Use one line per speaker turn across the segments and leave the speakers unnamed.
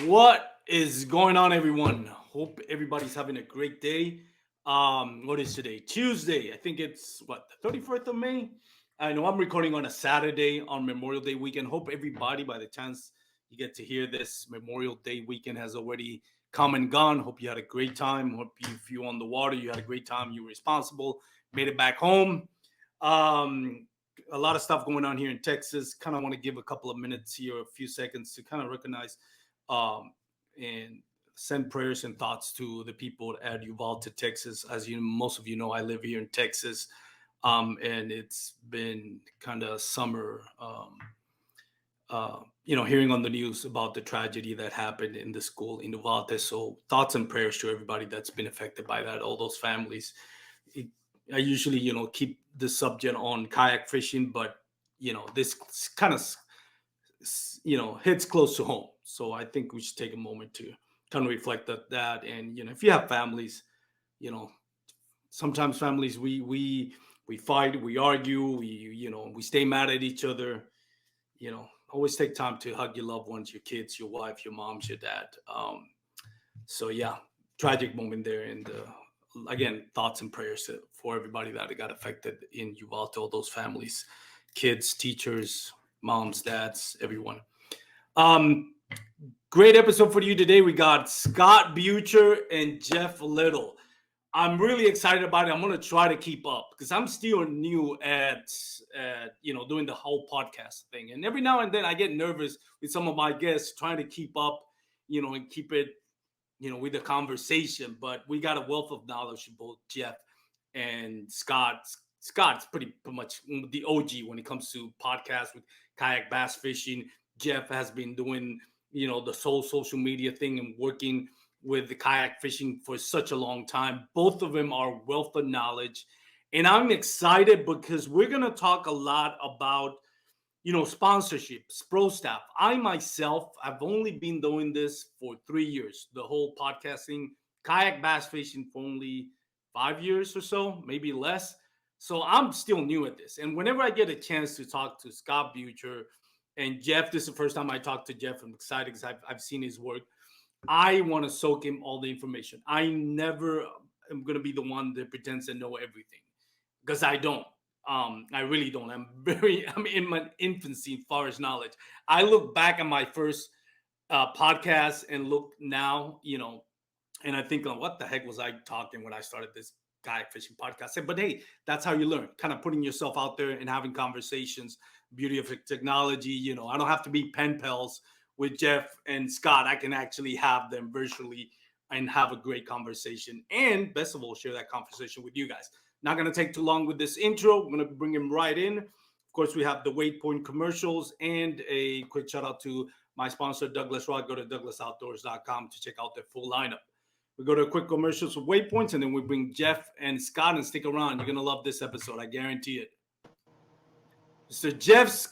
What is going on, everyone? Hope everybody's having a great day. What is today? Tuesday. I think it's what, the 31st of May. I know I'm recording on a Saturday on Memorial Day weekend. Hope everybody, by the chance you get to hear this, Memorial Day weekend has already come and gone. Hope you had a great time. Hope you, if you on the water, you had a great time. You were responsible, made it back home. Um, a lot of stuff going on here in Texas. Kind of want to give a couple of minutes here, a few seconds to kind of recognize um, and send prayers and thoughts to the people at Uvalde, Texas. As you, most of you know, I live here in Texas, and it's been kind of summer. Hearing on the news about the tragedy that happened in the school in Uvalde. So thoughts and prayers to everybody that's been affected by that, all those families. It, I usually, keep the subject on kayak fishing, but this kind of hits close to home. So I think we should take a moment to kind of reflect that. And if you have families, you know, sometimes families we fight, we argue, we stay mad at each other. Always take time to hug your loved ones, your kids, your wife, your moms, your dad. So yeah, tragic moment there, and again, thoughts and prayers for everybody that got affected in Uvalde, all those families, kids, teachers, moms, dads, everyone. Um, Great episode for you today. We got Scott Beutjer and Jeff Little. I'm really excited about it. I'm going to try to keep up because I'm still new at doing the whole podcast thing. And every now and then I get nervous with some of my guests trying to keep up, and keep it, with the conversation. But we got a wealth of knowledge from both Jeff and Scott. Scott's pretty much the OG when it comes to podcasts with kayak bass fishing. Jeff has been doing, the whole social media thing and working with the kayak fishing for such a long time. Both of them are wealth of knowledge. And I'm excited because we're going to talk a lot about, sponsorships, pro staff. I myself, I've only been doing this for 3 years, the whole podcasting, kayak bass fishing for only 5 years or so, maybe less. So I'm still new at this. And whenever I get a chance to talk to Scott Beutjer and Jeff, this is the first time I talked to Jeff. I'm excited because I've seen his work. I want to soak in all the information. I never am going to be the one that pretends to know everything because I don't. I really don't. I'm in my infancy as far as knowledge. I look back at my first podcast and look now, and I think, what the heck was I talking when I started this kayak fishing podcast? But hey, that's how you learn, kind of putting yourself out there and having conversations. Beauty of technology, I don't have to be pen pals with Jeff and Scott. I can actually have them virtually and have a great conversation. And best of all, share that conversation with you guys. Not going to take too long with this intro. I'm going to bring him right in. Of course, we have the Waypoint commercials and a quick shout out to my sponsor, Douglas Rod. Go to douglasoutdoors.com to check out their full lineup. We go to a quick commercials with Waypoints, and then we bring Jeff and Scott, and stick around. You're going to love this episode. I guarantee it. Mr. Jeff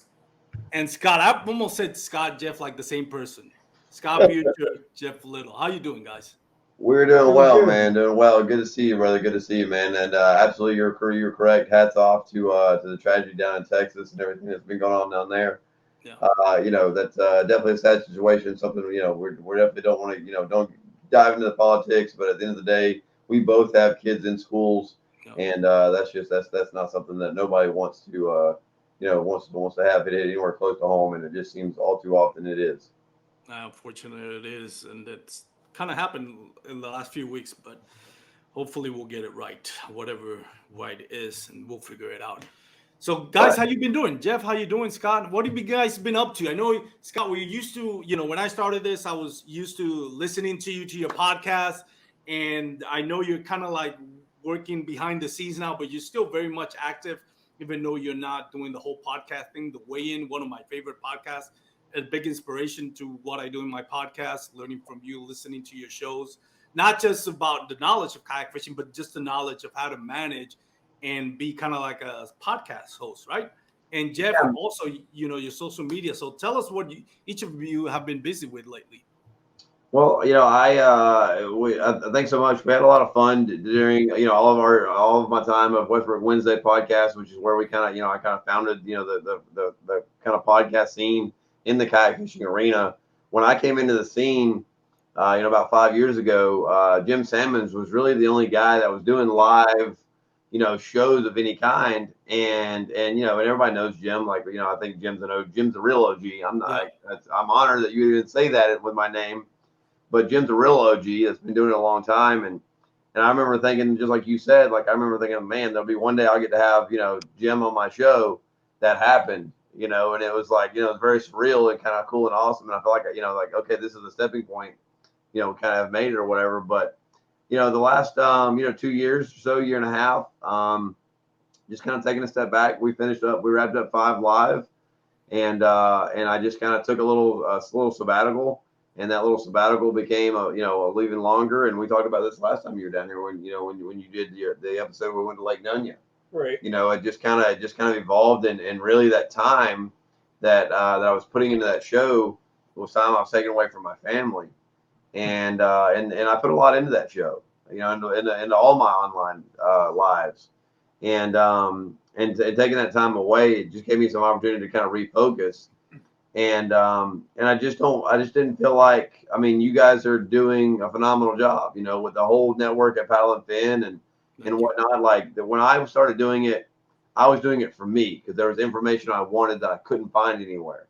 and Scott. I almost said Scott, Jeff, like the same person. Scott Beutjer, Jeff Little. How you doing, guys?
We're doing well, man. Doing well. Good to see you, brother. Good to see you, man. And absolutely, you're correct. Hats off to the tragedy down in Texas and everything that's been going on down there.
Yeah.
That's definitely a sad situation. Something we definitely don't want to don't dive into the politics. But at the end of the day, we both have kids in schools, and that's not something that nobody wants to wants to have it anywhere close to home, and it just seems all too often it is.
Unfortunately, it is, and it's kind of happened in the last few weeks, but hopefully we'll get it right, whatever right is, and we'll figure it out. So, guys, how you been doing? Jeff, how you doing? Scott, what have you guys been up to? I know, Scott, we used to, when I started this, I was used to listening to your podcast, and I know you're kind of like working behind the scenes now, but you're still very much active, even though you're not doing the whole podcast thing. The Weigh In, one of my favorite podcasts, a big inspiration to what I do in my podcast, learning from you, listening to your shows, not just about the knowledge of kayak fishing, but just the knowledge of how to manage and be kind of like a podcast host, right? And Jeff, also, your social media. So tell us what each of you have been busy with lately.
Well, thanks so much. We had a lot of fun during all of my time of Westbrook Wednesday podcast, which is where we kind of I kind of founded the kind of podcast scene in the kayak fishing arena. when I came into the scene, about 5 years ago, Jim Sammons was really the only guy that was doing live, shows of any kind. And everybody knows Jim. Like, I think Jim's a real OG. I'm honored that you even say that with my name, but Jim's a real OG that's been doing it a long time. And I remember thinking, just like you said, like I remember thinking, man, there'll be one day I'll get to have, Jim on my show. That happened, and it was like, it was very surreal and kind of cool and awesome. And I felt like, like, okay, this is a stepping point, kind of made it or whatever. But, the last, 2 years or so, year and a half, just kind of taking a step back. We wrapped up 5 Live, and I just kind of took a little sabbatical. And that little sabbatical became a leaving longer. And we talked about this last time you were down here when you did the episode where we went to Lake Nunya.
Right.
It just kind of evolved, and really that time that I was putting into that show was time I was taking away from my family, and I put a lot into that show, into all my online lives, and taking that time away, it just gave me some opportunity to kind of refocus. And I just didn't feel like, I mean, you guys are doing a phenomenal job, with the whole network at Paddle and Fin and whatnot. Like when I started doing it, I was doing it for me because there was information I wanted that I couldn't find anywhere.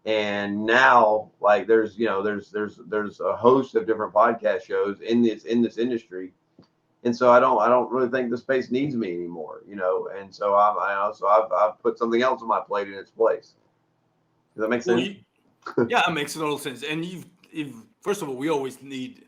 And now, like there's a host of different podcast shows in this industry. And so I don't really think the space needs me anymore, And so I've put something else on my plate in its place. Does that make sense?
Yeah, it makes total sense. And first of all, we always need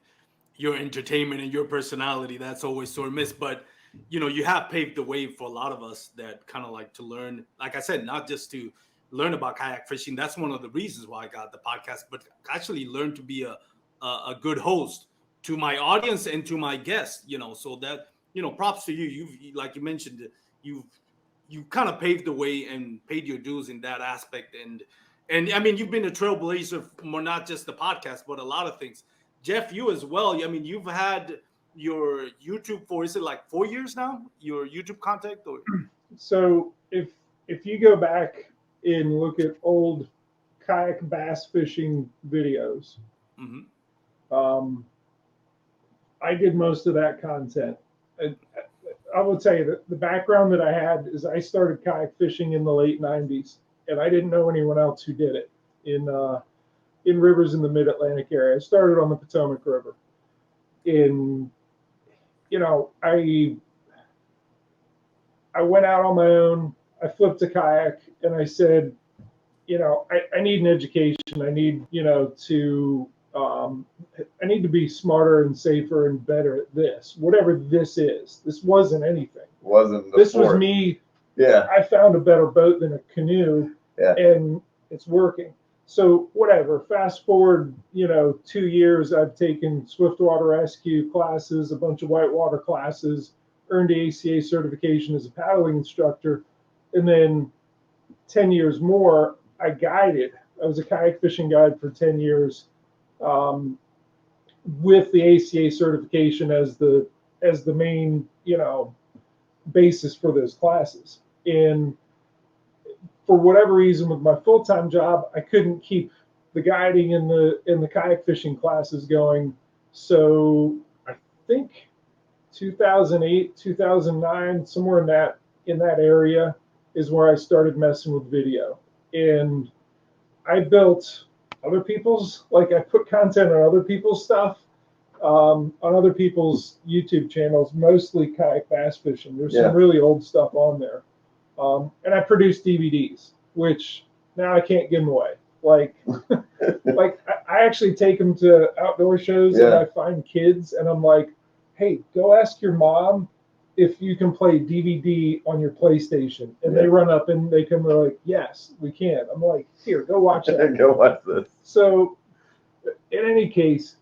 your entertainment and your personality. That's always sort of missed. But, you have paved the way for a lot of us that kind of like to learn, like I said, not just to learn about kayak fishing. That's one of the reasons why I got the podcast, but actually learn to be a good host to my audience and to my guests, so that, props to you. You've, like you mentioned, you kind of paved the way and paid your dues in that aspect. And I mean, you've been a trailblazer for not just the podcast, but a lot of things. Jeff, you as well. I mean, you've had your YouTube for, is it like 4 years now? Your YouTube content? Or?
So if you go back and look at old kayak bass fishing videos, I did most of that content. I will tell you that the background that I had is I started kayak fishing in the late 90s. And I didn't know anyone else who did it in rivers in the Mid-Atlantic area. I started on the Potomac River. I went out on my own. I flipped a kayak, and I said, I need an education. I need, I need to be smarter and safer and better at this, whatever this is. This wasn't anything. This was me.
Yeah.
I found a better boat than a canoe, and it's working. So whatever, fast forward, 2 years, I've taken Swiftwater SQ classes, a bunch of whitewater classes, earned the ACA certification as a paddling instructor. And then 10 years more, I guided. I was a kayak fishing guide for 10 years with the ACA certification as the main, basis for those classes. And for whatever reason, with my full-time job, I couldn't keep the guiding and the kayak fishing classes going. So I think 2008, 2009, somewhere in that area is where I started messing with video. And I built other people's, like I put content on other people's stuff, on other people's YouTube channels, mostly kayak bass fishing. There's some really old stuff on there. And I produce DVDs, which now I can't give them away. Like I actually take them to outdoor shows and I find kids and I'm like, hey, go ask your mom if you can play DVD on your PlayStation. And they run up and they come, they're like, yes, we can. I'm like, here, go watch that.
Go watch this.
So in any case,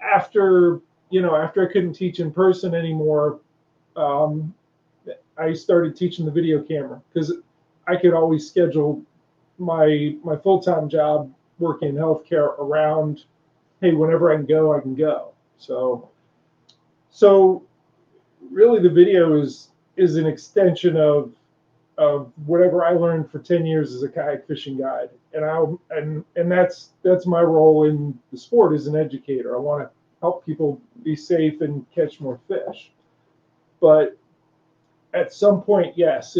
after I couldn't teach in person anymore, I started teaching the video camera because I could always schedule my full-time job working in healthcare around, hey, whenever I can go, I can go. So really the video is an extension of of whatever I learned for 10 years as a kayak fishing guide. And that's my role in the sport as an educator. I want to help people be safe and catch more fish. But at some point, yes,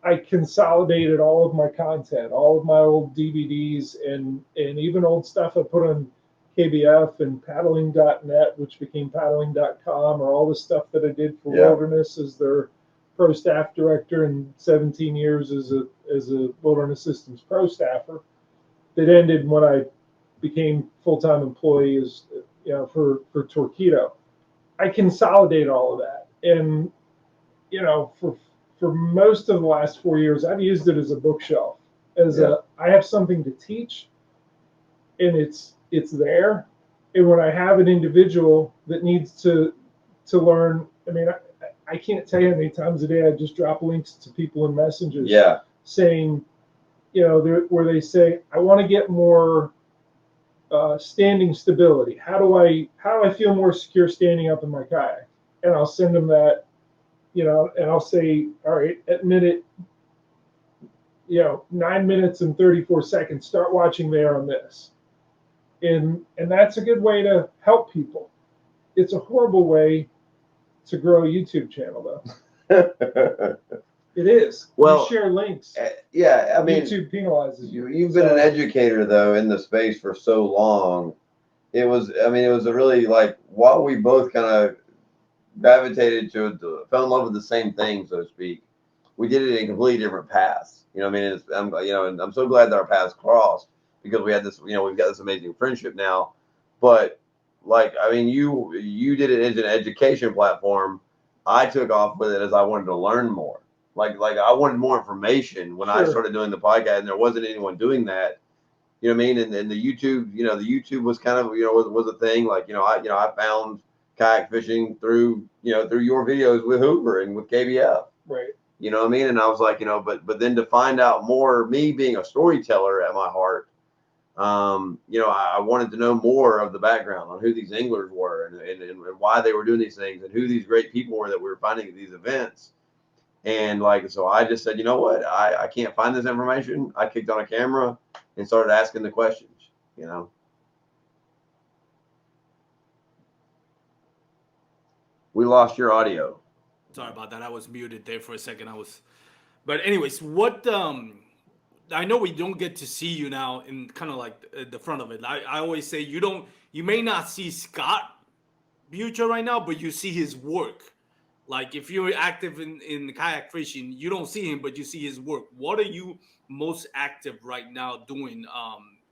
I consolidated all of my content, all of my old DVDs, and even old stuff I put on KBF and paddling.net, which became paddling.com, or all the stuff that I did for Wilderness as their pro staff director and 17 years as a Wilderness Systems pro staffer. That ended when I became full-time employee as for Torpedo. I consolidated all of that, and for most of the last 4 years, I've used it as a bookshelf. I have something to teach, and it's there. And when I have an individual that needs to learn, I mean, I can't tell you how many times a day I just drop links to people in messages saying, where they say, I want to get more standing stability. How do I feel more secure standing up in my kayak? And I'll send them that, and I'll say, all right, at minute, 9 minutes and 34 seconds, start watching there on this. And that's a good way to help people. It's a horrible way to grow a YouTube channel, though. It is.
Well,
you share links.
Yeah, I mean,
YouTube penalizes you.
You've been an educator though in the space for so long. It was a really like while we both kind of gravitated to fell in love with the same thing, so to speak. We did it in completely different paths. You know what I mean? And I'm so glad that our paths crossed because we had this. We've got this amazing friendship now. But like, I mean, you did it as an education platform. I took off with it as I wanted to learn more. Like I wanted more information when I started doing the podcast, and there wasn't anyone doing that. You know what I mean? And the YouTube, the YouTube was kind of was a thing. Like I found kayak fishing through your videos with Hoover and with KBF.
Right.
You know what I mean? And I was like, but then to find out more, me being a storyteller at my heart, I wanted to know more of the background on who these anglers were and why they were doing these things and who these great people were that we were finding at these events. And so I just said, you know what? I can't find this information. I kicked on a camera and started asking the questions, We lost your audio.
Sorry about that. I was muted there for a second. But anyways, I know we don't get to see you now in kind of like the front of it. I always say you may not see Scott Beutjer right now, but you see his work. Like if you're active in kayak fishing, you don't see him, but you see his work. What are you most active right now doing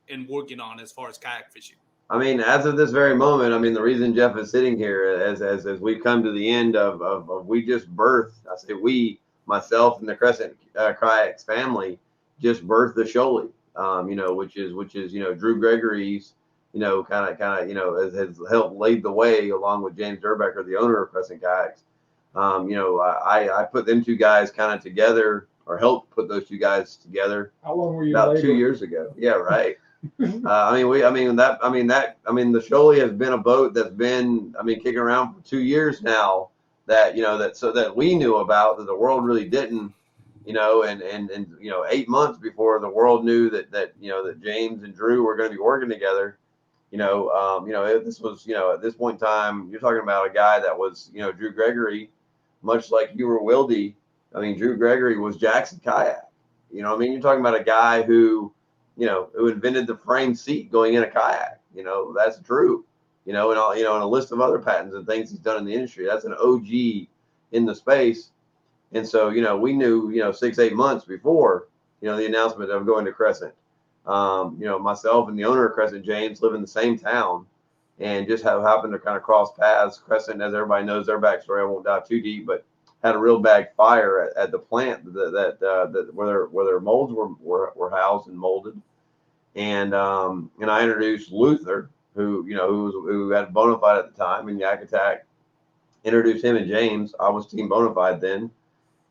and working on as far as kayak fishing?
I mean, as of this very moment, I mean, the reason Jeff is sitting here as we come to the end of we just birthed, I say we, myself and the Crescent Kayaks family just birthed the Sholey, which is Drew Gregory's, kind of, has helped lead the way along with James Durbecker, the owner of Crescent Kayaks. I put them two guys kind of together, or helped put those two guys together.
How long were you
about
labor?
2 years ago? Yeah, right. The Sholey has been a boat that's been, kicking around for 2 years now. That we knew about, that the world really didn't. And 8 months before the world knew that James and Drew were going to be working together. This was, at this point in time, you're talking about a guy that was, Drew Gregory, much like you were Wildy. I mean, Drew Gregory was Jackson Kayak. You're talking about a guy who invented the frame seat going in a kayak. That's Drew. And a list of other patents and things he's done in the industry. That's an OG in the space. And so, we knew, 6-8 months before, the announcement of going to Crescent. Myself and the owner of Crescent, James, live in the same town and just happened to kind of cross paths. Crescent, as everybody knows their backstory, I won't dive too deep, but had a real bad fire at the plant where their molds were housed and molded. And I introduced Luther, who had Bonafide at the time in Yak Attack, introduced him and James. I was Team Bonafide then.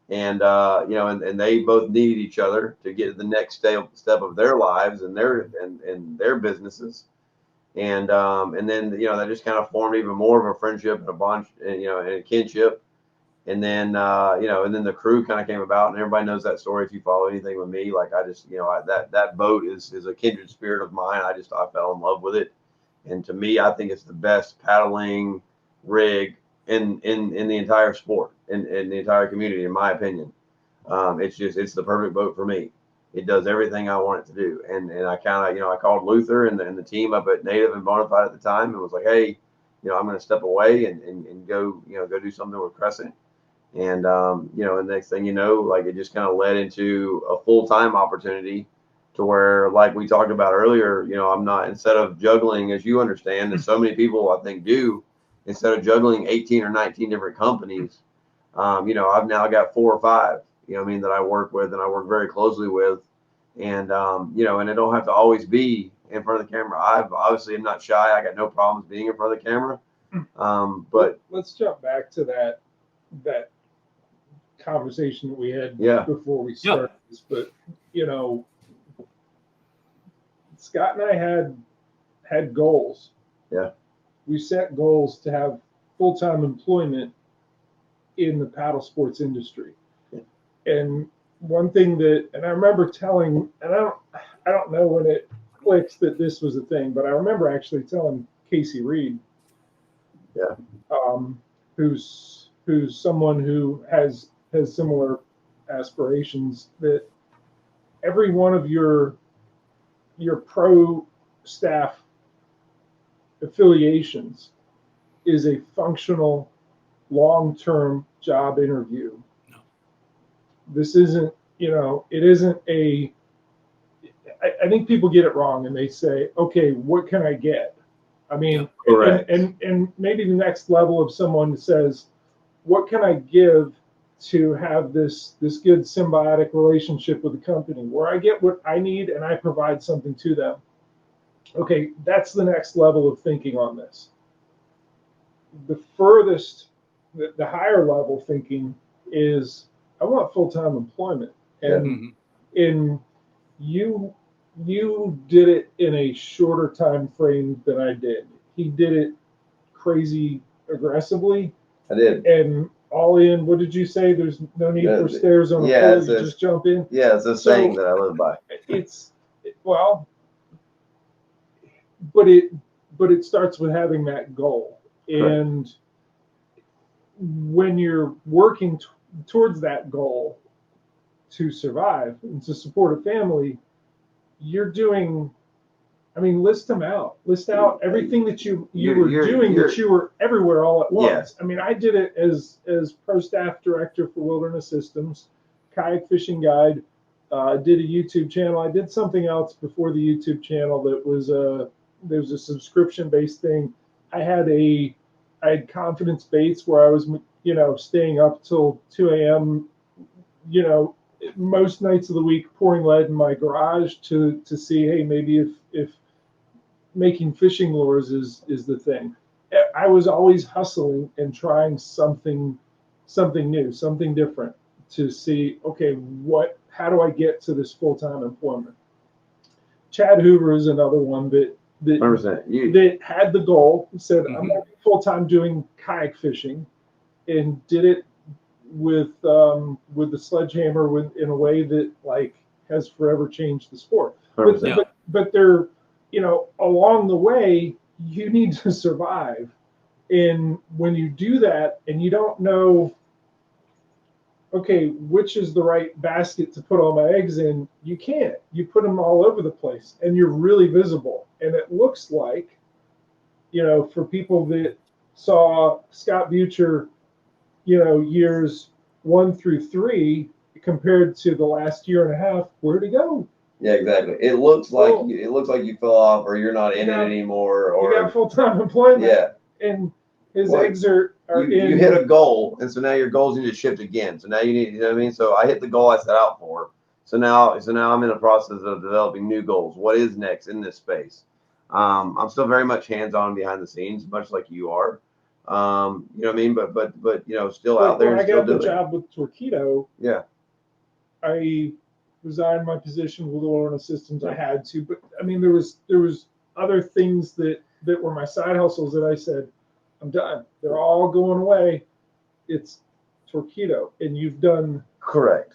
And and they both needed each other to get to the next step of their lives and their businesses, and then that just kind of formed even more of a friendship and a bond, and a kinship, And then, and then the crew kind of came about, and everybody knows that story. If you follow anything with me, like I just, that boat is a kindred spirit of mine. I fell in love with it. And to me, I think it's the best paddling rig in the entire sport, in the entire community, in my opinion. It's the perfect boat for me. It does everything I want it to do. And I kind of, I called Luther and the team up at Native and Bonafide at the time and was like, hey, I'm going to step away and go, go do something with Crescent. And, and the next thing you know, like it just kind of led into a full-time opportunity to where, like we talked about earlier, I'm not, instead of juggling, as you understand, and so many people I think do, instead of juggling 18 or 19 different companies, I've now got 4 or 5, that I work with and I work very closely with. And, and it don't have to always be in front of the camera. Obviously am not shy. I got no problems being in front of the camera. But
let's jump back to that conversation that we had before we started this. But, Scott and I had goals.
Yeah.
We set goals to have full-time employment in the paddle sports industry. Yeah. And one thing and I remember telling, and I don't know when it clicks that this was a thing, but I remember actually telling Casey Reed, who's someone who has similar aspirations, that every one of your pro staff affiliations is a functional long-term job interview. No. This isn't, it isn't I think people get it wrong and they say, okay, what can I get? I mean,
correct.
And maybe the next level of someone says, what can I give to have this good symbiotic relationship with the company where I get what I need and I provide something to them? Okay, that's the next level of thinking on this. The furthest, the higher level thinking is, I want full-time employment. And you did it in a shorter time frame than I did. He did it crazy aggressively.
I did.
And all in, what did you say? There's no need for stairs on a pole. You just jump in.
Yeah, it's a saying that I live by.
But it starts with having that goal. And when you're working towards that goal to survive and to support a family, you're doing, list them out. List out everything that you were doing, that you were everywhere all at once. Yeah. I did it as pro staff director for Wilderness Systems, kayak fishing guide, did a YouTube channel. I did something else before the YouTube channel that was there's a subscription-based thing. I had Confidence Baits where I was, staying up till 2 a.m., most nights of the week, pouring lead in my garage to see, hey, maybe if making fishing lures is the thing. I was always hustling and trying something new, something different to see, okay, how do I get to this full-time employment? Chad Hoover is another one that had the goal, said, I'm going to be full-time doing kayak fishing, and did it with the sledgehammer in a way that has forever changed the sport. But they're, along the way, you need to survive. And when you do that and you don't know, okay, which is the right basket to put all my eggs in, you can't. You put them all over the place and you're really visible. And it looks like, for people that saw Scott Beutjer, years 1 through 3 compared to the last year and a half, where'd he go?
Yeah, exactly. It looks like you fell off, or you're not in it anymore, or
you got full-time employment.
Yeah,
and his eggs are in.
You hit a goal, and so now your goals need to shift again. So now you need, you know what I mean. So I hit the goal I set out for. So now I'm in the process of developing new goals. What is next in this space? I'm still very much hands-on behind the scenes, much like you are. You know what I mean? But still out there.
When I got the job with Torquedo,
yeah,
I resigned my position with Wilderness Systems. I had to, but there was other things that were my side hustles that I said, I'm done. They're all going away. It's Torpedo, and you've done
correct.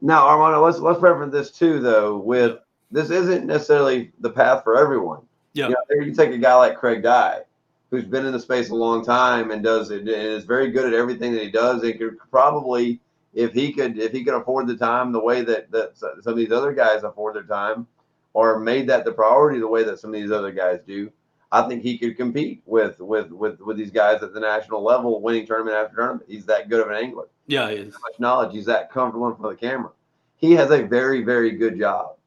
Now, Armando, let's reference this too, though. With this isn't necessarily the path for everyone.
Yeah.
You take a guy like Craig Dye, who's been in the space a long time and does it and is very good at everything that he does. It could probably, if he could afford the time the way that some of these other guys afford their time, or made that the priority the way that some of these other guys do, I think he could compete with these guys at the national level, winning tournament after tournament. He's that good of an angler.
Yeah, he is.
So much knowledge. He's that comfortable in front of the camera. He has a very, very good job,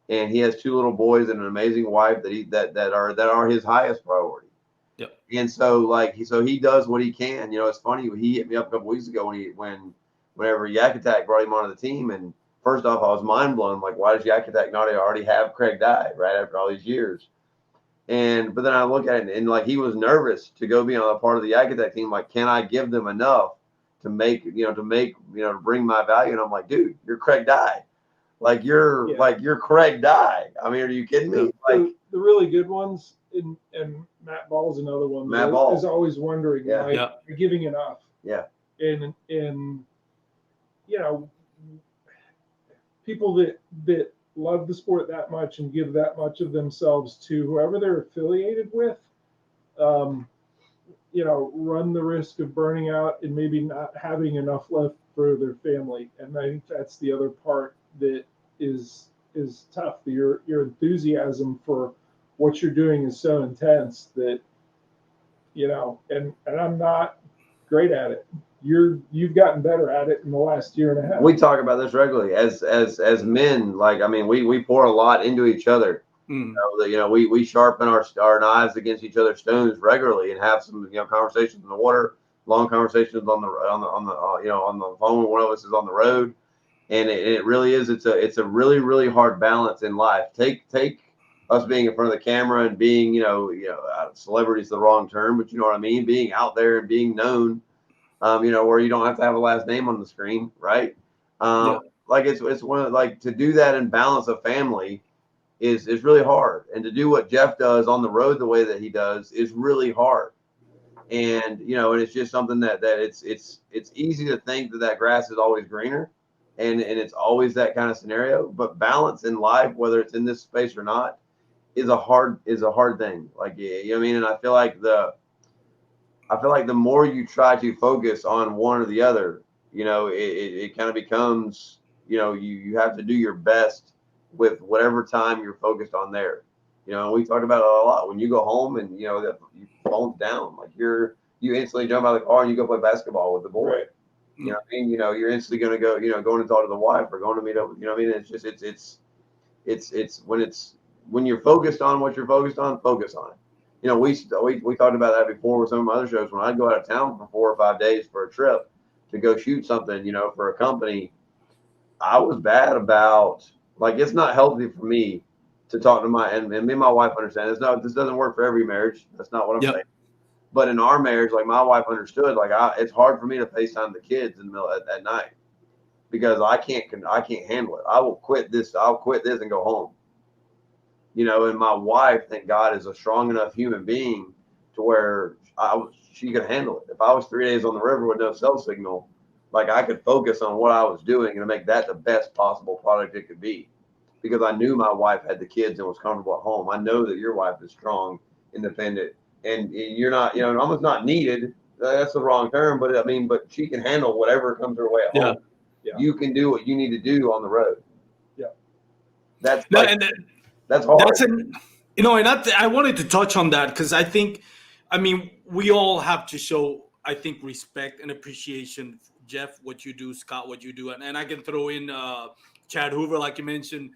and he has 2 little boys and an amazing wife that are his highest priority.
Yep.
And so he does what he can. It's funny. He hit me up a couple weeks ago whenever Yak Attack brought him onto the team, and first off, I was mind blown. Like, why does Yak Attack not already have Craig Dye right after all these years? But then I look at it and like he was nervous to go be on a part of the Yak Attack team. Like, can I give them enough to bring my value? And I'm like, dude, you're Craig Dye. Like you're Craig Dye. I mean, are you kidding me? Like
the really good ones, and Matt Ball's another one.
Matt Ball
is always wondering, you're giving enough.
Yeah.
And people that love the sport that much and give that much of themselves to whoever they're affiliated with, run the risk of burning out and maybe not having enough left for their family. And I think that's the other part that is tough. Your enthusiasm for what you're doing is so intense that, and I'm not great at it. You've gotten better at it in the last year and a half.
We talk about this regularly as men. Like, I mean, we pour a lot into each other. We sharpen our knives against each other's stones regularly and have some conversations in the water, long conversations on the phone when one of us is on the road, and it really is. It's a really, really hard balance in life. Take us being in front of the camera and being celebrity is the wrong term, but you know what I mean. Being out there and being known. Where you don't have to have a last name on the screen, right? Like it's one of, like, to do that and balance a family is really hard, and to do what Jeff does on the road the way that he does is really hard. And and it's just something that it's easy to think that grass is always greener, and it's always that kind of scenario. But balance in life, whether it's in this space or not, is a hard thing. Like, I mean, and I feel like the more you try to focus on one or the other, it kind of becomes, you have to do your best with whatever time you're focused on there. We talk about it a lot. When you go home and, that your phone's down, like you instantly jump out of the car and you go play basketball with the boy.
Right.
You know what I mean? You're instantly going to go, going to talk to the wife or going to meet up. You know what I mean? It's just, it's when you're focused on what you're focused on, focus on it. We talked about that before with some of my other shows. When I'd go out of town for 4 or 5 days for a trip to go shoot something, for a company, I was bad about, like, it's not healthy for me to talk to and me and my wife understand this. No, this doesn't work for every marriage. That's not what I'm saying. But in our marriage, like, my wife understood, like, it's hard for me to FaceTime the kids in the middle at night because I can't handle it. I will quit this. I'll quit this and go home. And my wife, thank God, is a strong enough human being to where she could handle it. If I was 3 days on the river with no cell signal, like, I could focus on what I was doing and make that the best possible product it could be, because I knew my wife had the kids and was comfortable at home. I know that your wife is strong, independent, and you're not, almost not needed. That's the wrong term, but she can handle whatever comes her way at home. Yeah. You can do what you need to do on the road.
Yeah.
That's hard.
And I wanted to touch on that because we all have to show, I think, respect and appreciation. Jeff, what you do, Scott, what you do, and I can throw in Chad Hoover, like you mentioned,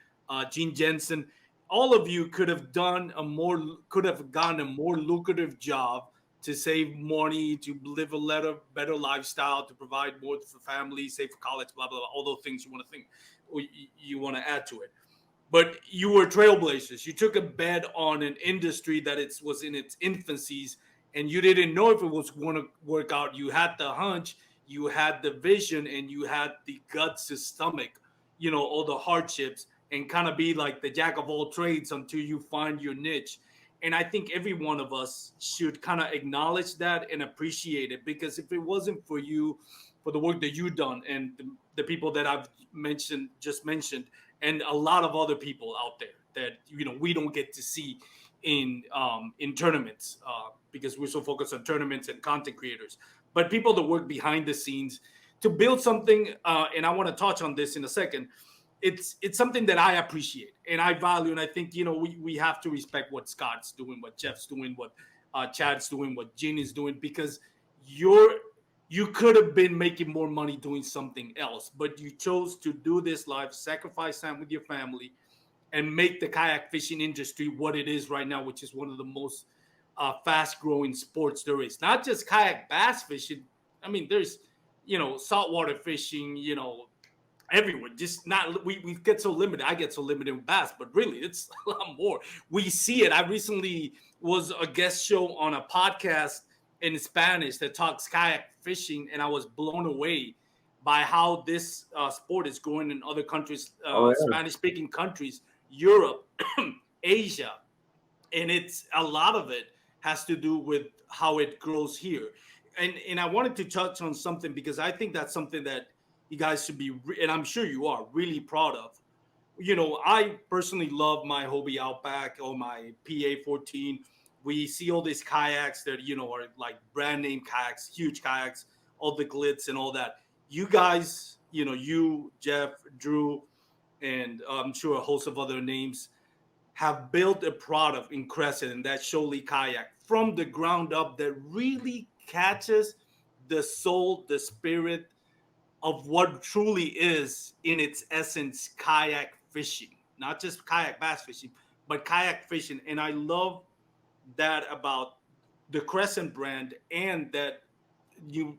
Gene Jensen. All of you could have gotten a more lucrative job to save money, to live a better lifestyle, to provide more for family, save for college, blah blah blah. All those things you want to add to it. But you were trailblazers. You took a bet on an industry that was in its infancies, and you didn't know if it was going to work out. You had the hunch, you had the vision, and you had the guts to stomach, all the hardships and kind of be like the jack of all trades until you find your niche. And I think every one of us should kind of acknowledge that and appreciate it, because if it wasn't for for the work that you've done, and the people that I've just mentioned, and a lot of other people out there that we don't get to see in tournaments because we're so focused on tournaments and content creators. But people that work behind the scenes to build something, and I want to touch on this in a second. It's something that I appreciate and I value, and I think we have to respect what Scott's doing, what Jeff's doing, what Chad's doing, what Gene is doing, because you could have been making more money doing something else, but you chose to do this live, sacrifice time with your family, and make the kayak fishing industry what it is right now, which is one of the most fast-growing sports there is. Not just kayak bass fishing. I mean, there's saltwater fishing, everywhere. Just not we get so limited. I get so limited with bass, but really it's a lot more. We see it. I recently was a guest show on a podcast in Spanish that talks kayak fishing, and I was blown away by how this sport is growing in other countries, Spanish-speaking countries, Europe, Asia, and it's a lot of it has to do with how it grows here. And I wanted to touch on something because I think that's something that you guys should be, and I'm sure you are, really proud of. I personally love my Hobie Outback or my PA14. We see all these kayaks that, are like brand name kayaks, huge kayaks, all the glitz and all that. You guys, you, Jeff, Drew, and I'm sure a host of other names have built a product in Crescent, and that Sholey kayak from the ground up that really catches the soul, the spirit of what truly is in its essence kayak fishing, not just kayak bass fishing, but kayak fishing. And I love that about the Crescent brand, and that you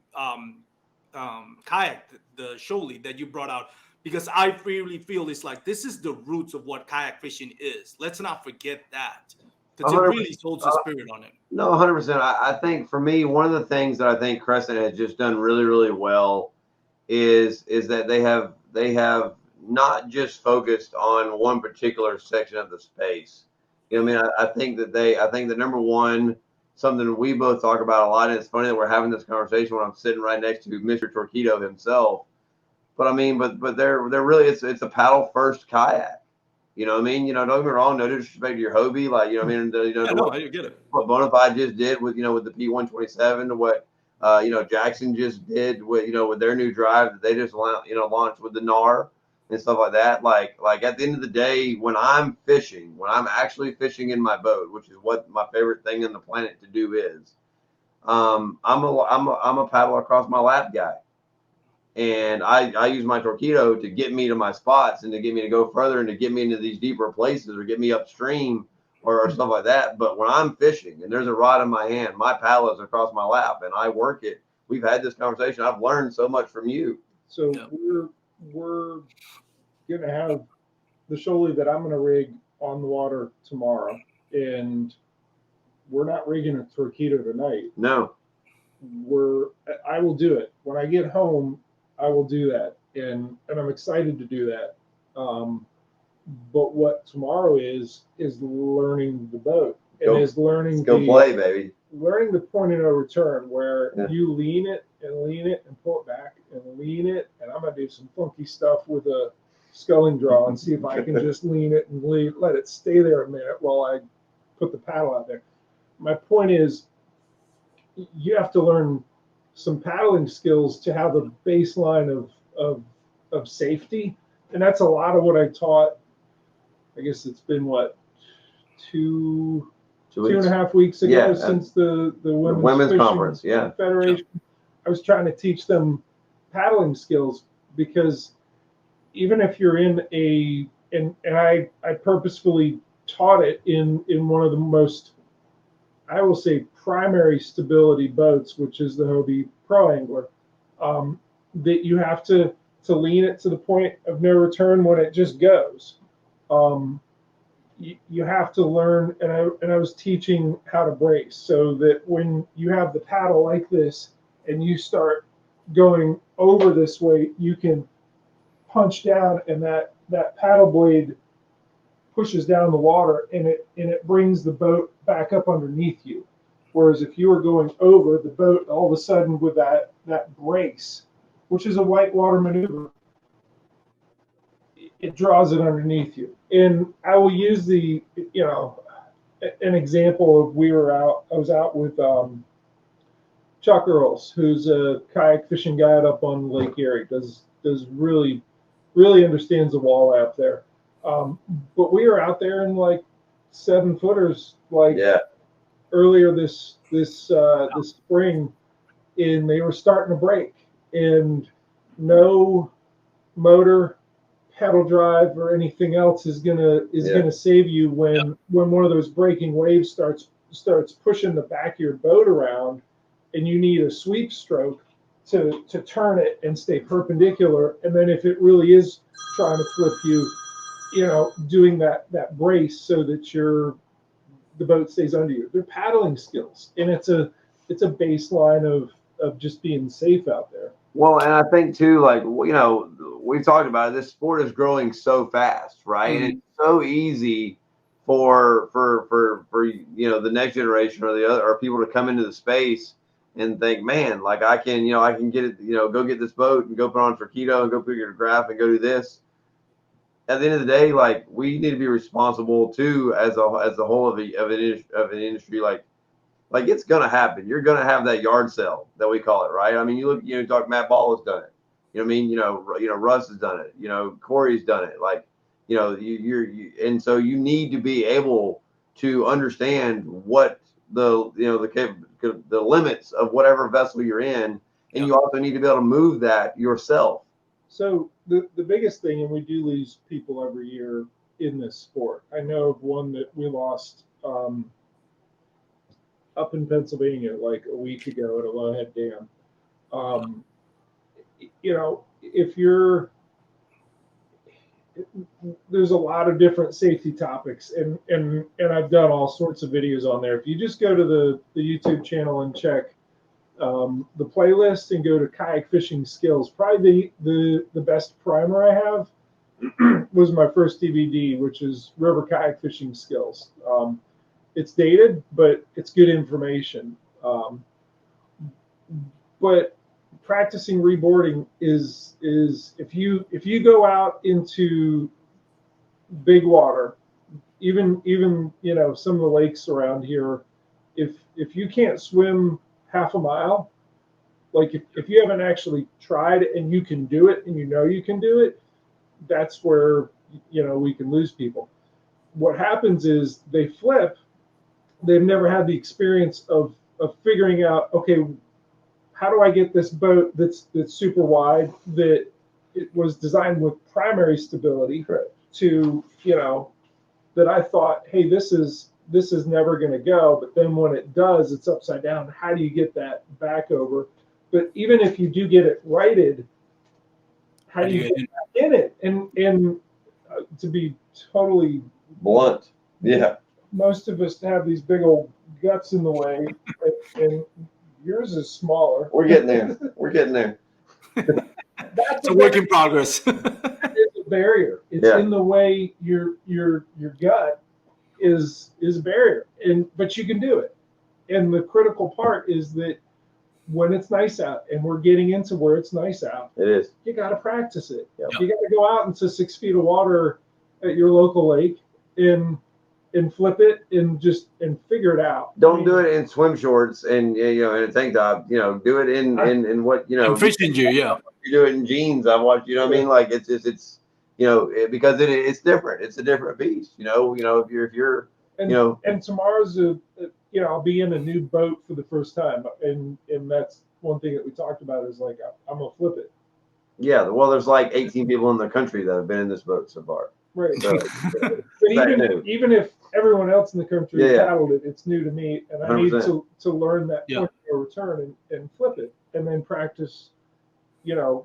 kayak, the Sholey that you brought out, because I really feel it's like this is the roots of what kayak fishing is. Let's not forget that, because it really holds the spirit on it.
No, 100%. I think for me, one of the things that I think Crescent has just done really, really well is that they have not just focused on one particular section of the space. I think that number one, something we both talk about a lot, and it's funny that we're having this conversation when I'm sitting right next to Mr. Torquedo himself. But but they're really it's a paddle first kayak. Don't get me wrong, no disrespect to your Hobie,
I get it.
What Bonafide just did with with the P127, to what Jackson just did with with their new drive that they just launched with the NAR and stuff like that. Like at the end of the day, when I'm fishing, when I'm actually fishing in my boat, which is what my favorite thing on the planet to do is, I'm a paddle across my lap guy. And I use my Torpedo to get me to my spots and to get me to go further and to get me into these deeper places or get me upstream or stuff like that. But when I'm fishing and there's a rod in my hand, my paddle is across my lap and I work it. We've had this conversation. I've learned so much from you.
So we're going to have the Sholey that I'm going to rig on the water tomorrow. And we're not rigging a Torpedo tonight.
No.
I will do it. When I get home, I will do that, and I'm excited to do that. But what tomorrow is learning the boat, and is learning
play, baby.
Learning the point of no return, where you lean it and pull it back and lean it, and I'm gonna do some funky stuff with a sculling draw and see if I can just lean it and let it stay there a minute while I put the paddle out there. My point is, you have to learn some paddling skills to have a baseline of safety, and that's a lot of what I taught. I guess it's been two and a half weeks ago since the women's
conference,
federation. I was trying to teach them paddling skills, because even if you're in and I purposefully taught it in one of the most, I will say, primary stability boats, which is the Hobie Pro Angler, that you have to lean it to the point of no return when it just goes. You have to learn, and I was teaching how to brace, so that when you have the paddle like this and you start going over this way, you can punch down, and that paddle blade pushes down the water, and it brings the boat back up underneath you. Whereas if you were going over the boat, all of a sudden with that brace, which is a whitewater maneuver, it draws it underneath you. And I will use an example of I was out with Chuck Earls, who's a kayak fishing guide up on Lake Erie, does really understands the wall out there. But we were out there in like 7-footers, earlier this spring, and they were starting to break, and no motor, pedal drive, or anything else is gonna save you when one of those breaking waves starts pushing the back of your boat around, and you need a sweep stroke to turn it and stay perpendicular. And then if it really is trying to flip you, doing that brace so that the boat stays under you. They're paddling skills, and it's a baseline of just being safe out there.
Well, and I think too, like, we talked about it, this sport is growing so fast, right?
Mm-hmm.
And it's so easy for the next generation or the other or people to come into the space and think, man, like I can get it, go get this boat and go put on for keto and go put your graph and go do this. At the end of the day, like, we need to be responsible too as a whole of an industry. Like it's gonna happen. You're gonna have that yard sale that we call it, right? I mean, you talk. Matt Ball has done it. You know what I mean? Russ has done it. Corey's done it. Like, and so you need to be able to understand what the limits of whatever vessel you're in, and you also need to be able to move that yourself.
So the biggest thing, and we do lose people every year in this sport. I know of one that we lost up in Pennsylvania like a week ago at a Lowhead Dam. There's a lot of different safety topics, and I've done all sorts of videos on there. If you just go to the YouTube channel and check the playlist and go to kayak fishing skills, probably the best primer I have was my first DVD, which is river kayak fishing skills. It's dated, but it's good information. But practicing reboarding is if you go out into big water, even some of the lakes around here, if you can't swim half a mile, like if you haven't actually tried and you can do it and you can do it, that's where we can lose people. What happens is they flip. They've never had the experience of figuring out, okay, how do I get this boat that's super wide, that it was designed with primary stability, to that I thought, hey, this is never going to go, but then when it does, it's upside down. How do you get that back over? But even if you do get it righted, how do you get back in it? And to be totally
blunt,
most of us have these big old guts in the way, and yours is smaller.
We're getting there.
That's a work in progress.
It's a barrier. It's in the way. Your gut is a barrier, but you can do it. And the critical part is that when it's nice out, and we're getting into where it's nice out,
it is.
You got to practice it. Yep. You got to go out into 6 feet of water at your local lake and flip it and figure it out.
Don't do it in swim shorts and in a tank top. Do it in what
in fishing gear. Yeah,
you do it in jeans. I watch. I mean, like it's because it's different. It's a different beast. If you're
and tomorrow's I'll be in a new boat for the first time, and that's one thing that we talked about is like I'm gonna flip it.
Yeah, well, there's like 18 people in the country that have been in this boat so far.
Right. So, but even if everyone else in the country paddled it, it's new to me, and I 100%. Need to learn that point of no return and flip it, and then practice. Where's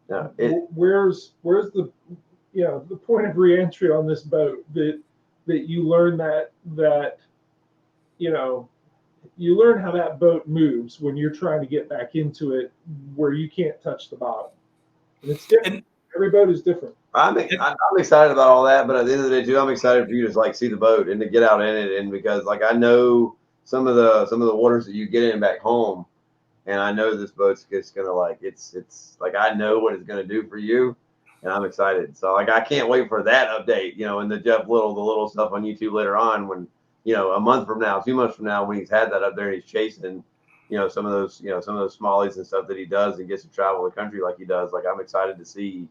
the the point of reentry on this boat that you learn that you learn how that boat moves when you're trying to get back into it where you can't touch the bottom, and it's different. Every boat is different.
I'm excited about all that, but at the end of the day, too, I'm excited for you to see the boat and to get out in it, and because I know some of the waters that you get in back home, And I know this boat's just gonna like it's like I know what it's gonna do for you, and I'm excited. So like I can't wait for that update, and the Jeff Little, the little stuff on YouTube later on when a month from now, 2 months from now, when he's had that up there and he's chasing, some of those smallies and stuff that he does and gets to travel the country like he does. Like I'm excited to see,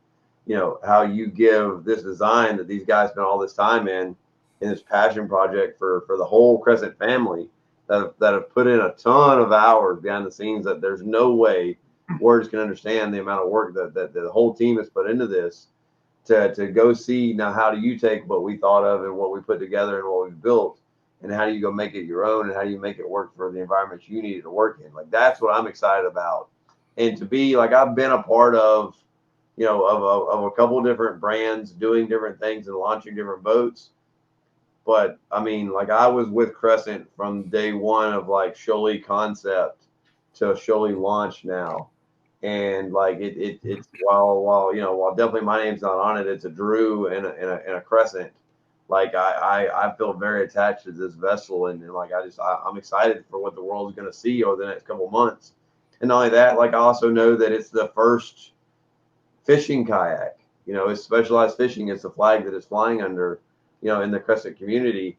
how you give this design that these guys spent all this time in this passion project for the whole Crescent family that have put in a ton of hours behind the scenes that there's no way words can understand the amount of work that the whole team has put into this to go see now how do you take what we thought of and what we put together and what we've built and how do you go make it your own and how do you make it work for the environment you need it to work in. Like that's what I'm excited about. And to be like I've been a part of of a couple different brands doing different things and launching different boats. But I mean, like I was with Crescent from day one of like Sholey concept to Sholey launch now. And like it's while definitely my name's not on it, it's a Drew and a Crescent. Like I feel very attached to this vessel and like I'm excited for what the world's gonna see over the next couple of months. And not only that, like I also know that it's the first fishing kayak. It's specialized fishing. It's the flag that it's flying under, in the Crescent community.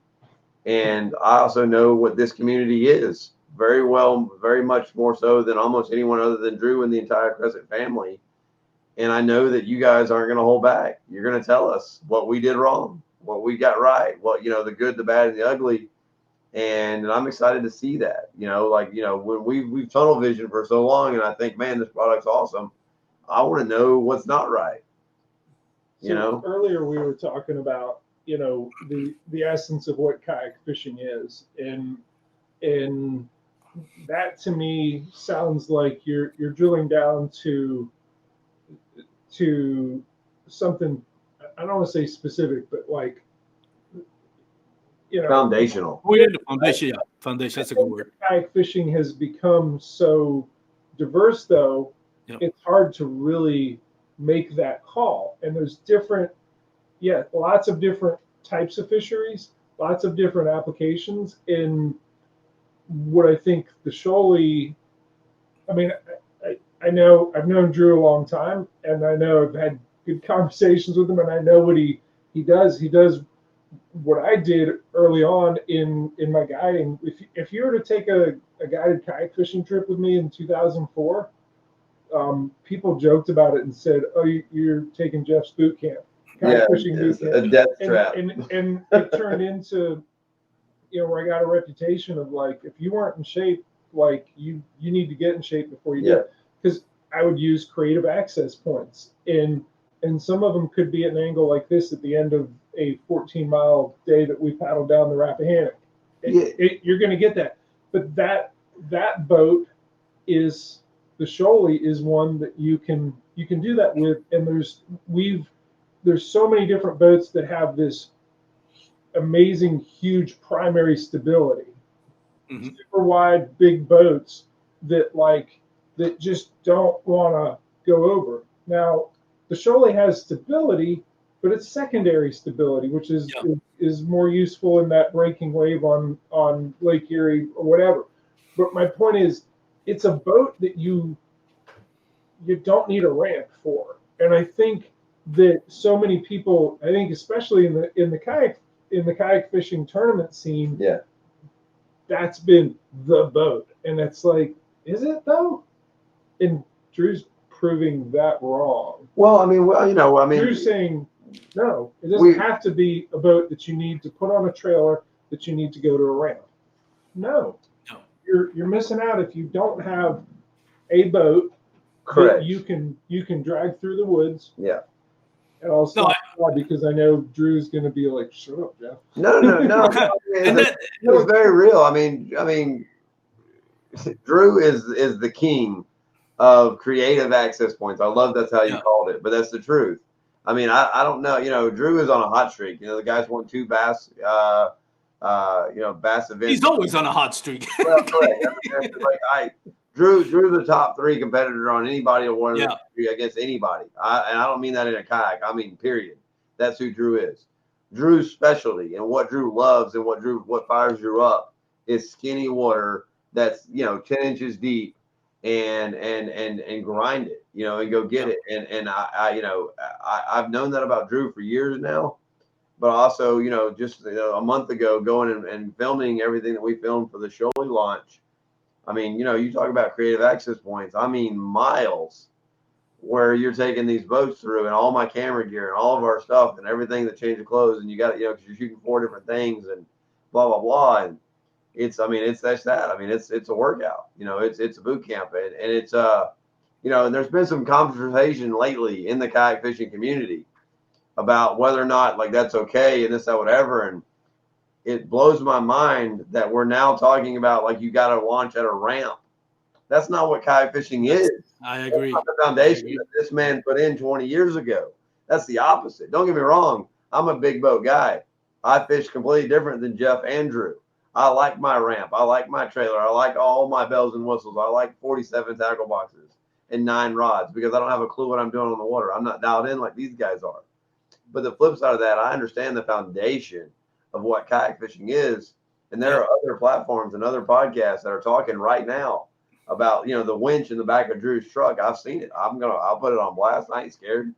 And I also know what this community is very well, very much more so than almost anyone other than Drew and the entire Crescent family. And I know that you guys aren't going to hold back. You're going to tell us what we did wrong, what we got right, the good, the bad, and the ugly. And I'm excited to see that, when we've tunnel vision for so long and I think, man, this product's awesome. I want to know what's not right.
So earlier we were talking about, the essence of what kayak fishing is. And that to me sounds like you're drilling down to something, I don't want to say specific, but like,
foundational.
Foundation, yeah. Foundation, that's a good word.
Kayak fishing has become so diverse though, it's hard to really make that call. And there's lots of different types of fisheries, lots of different applications. In what I think the Sholey, I mean, I know I've known Drew a long time, and I know I've had good conversations with him, and I know what he does. He does what I did early on in my guiding. If you were to take a guided kayak fishing trip with me in 2004, people joked about it and said, "Oh, you're taking Jeff's boot camp." Fishing boot camp.
A death trap.
And it turned into, where I got a reputation of like, if you weren't in shape, like you need to get in shape before you do. Because I would use creative access points, and some of them could be at an angle like this at the end of a 14-mile day that we paddled down the Rappahannock. You're going to get that, but that boat is the Sholey is one that you can do that with, and there's so many different boats that have this amazing, huge primary stability. Mm-hmm. Super wide, big boats that just don't want to go over. Now, the Sholey has stability, but it's secondary stability, which is more useful in that breaking wave on Lake Erie or whatever. But my point is, it's a boat that you don't need a ramp for, and I think that so many people, I think especially in the kayak fishing tournament scene, that's been the boat, and it's like, is it though? And Drew's proving that wrong.
Well, I mean,
Drew's saying no, it doesn't have to be a boat that you need to put on a trailer, that you need to go to a ramp. No. You're missing out if you don't have a boat that you can drag through the woods.
Yeah.
And also because I know Drew's going to be like, "Shut up, Jeff."
No. It was very real. I mean, Drew is the king of creative access points. I love that's how you called it, but that's the truth. I mean, I don't know. Drew is on a hot streak. The guy's won 2 bass, bass events.
He's always on a hot streak.
Well, correct. Drew's the top 3 competitor on anybody or one against anybody. And I don't mean that in a kayak. I mean, period. That's who Drew is. Drew's specialty and what Drew loves and what fires Drew up is skinny water that's 10 inches deep and grind it, and go get it. And I've known that about Drew for years now, but also, just a month ago, going and filming everything that we filmed for the Sholey launch. I mean, you talk about creative access points. I mean, miles where you're taking these boats through, and all my camera gear and all of our stuff and everything that change of clothes, and you got, because you're shooting 4 different things and blah blah blah. And it's a workout. It's a boot camp, and it's and there's been some conversation lately in the kayak fishing community about whether or not like that's okay and this, that, whatever. And it blows my mind that we're now talking about like you got to launch at a ramp. That's not what kayak fishing is.
I agree.
That's not the foundation that this man put in 20 years ago. That's the opposite. Don't get me wrong. I'm a big boat guy. I fish completely different than Jeff and Drew. I like my ramp. I like my trailer. I like all my bells and whistles. I like 47 tackle boxes and 9 rods because I don't have a clue what I'm doing on the water. I'm not dialed in like these guys are. But the flip side of that, I understand the foundation of what kayak fishing is. And there are other platforms and other podcasts that are talking right now about, the winch in the back of Drew's truck. I've seen it. I'll put it on blast. I ain't scared.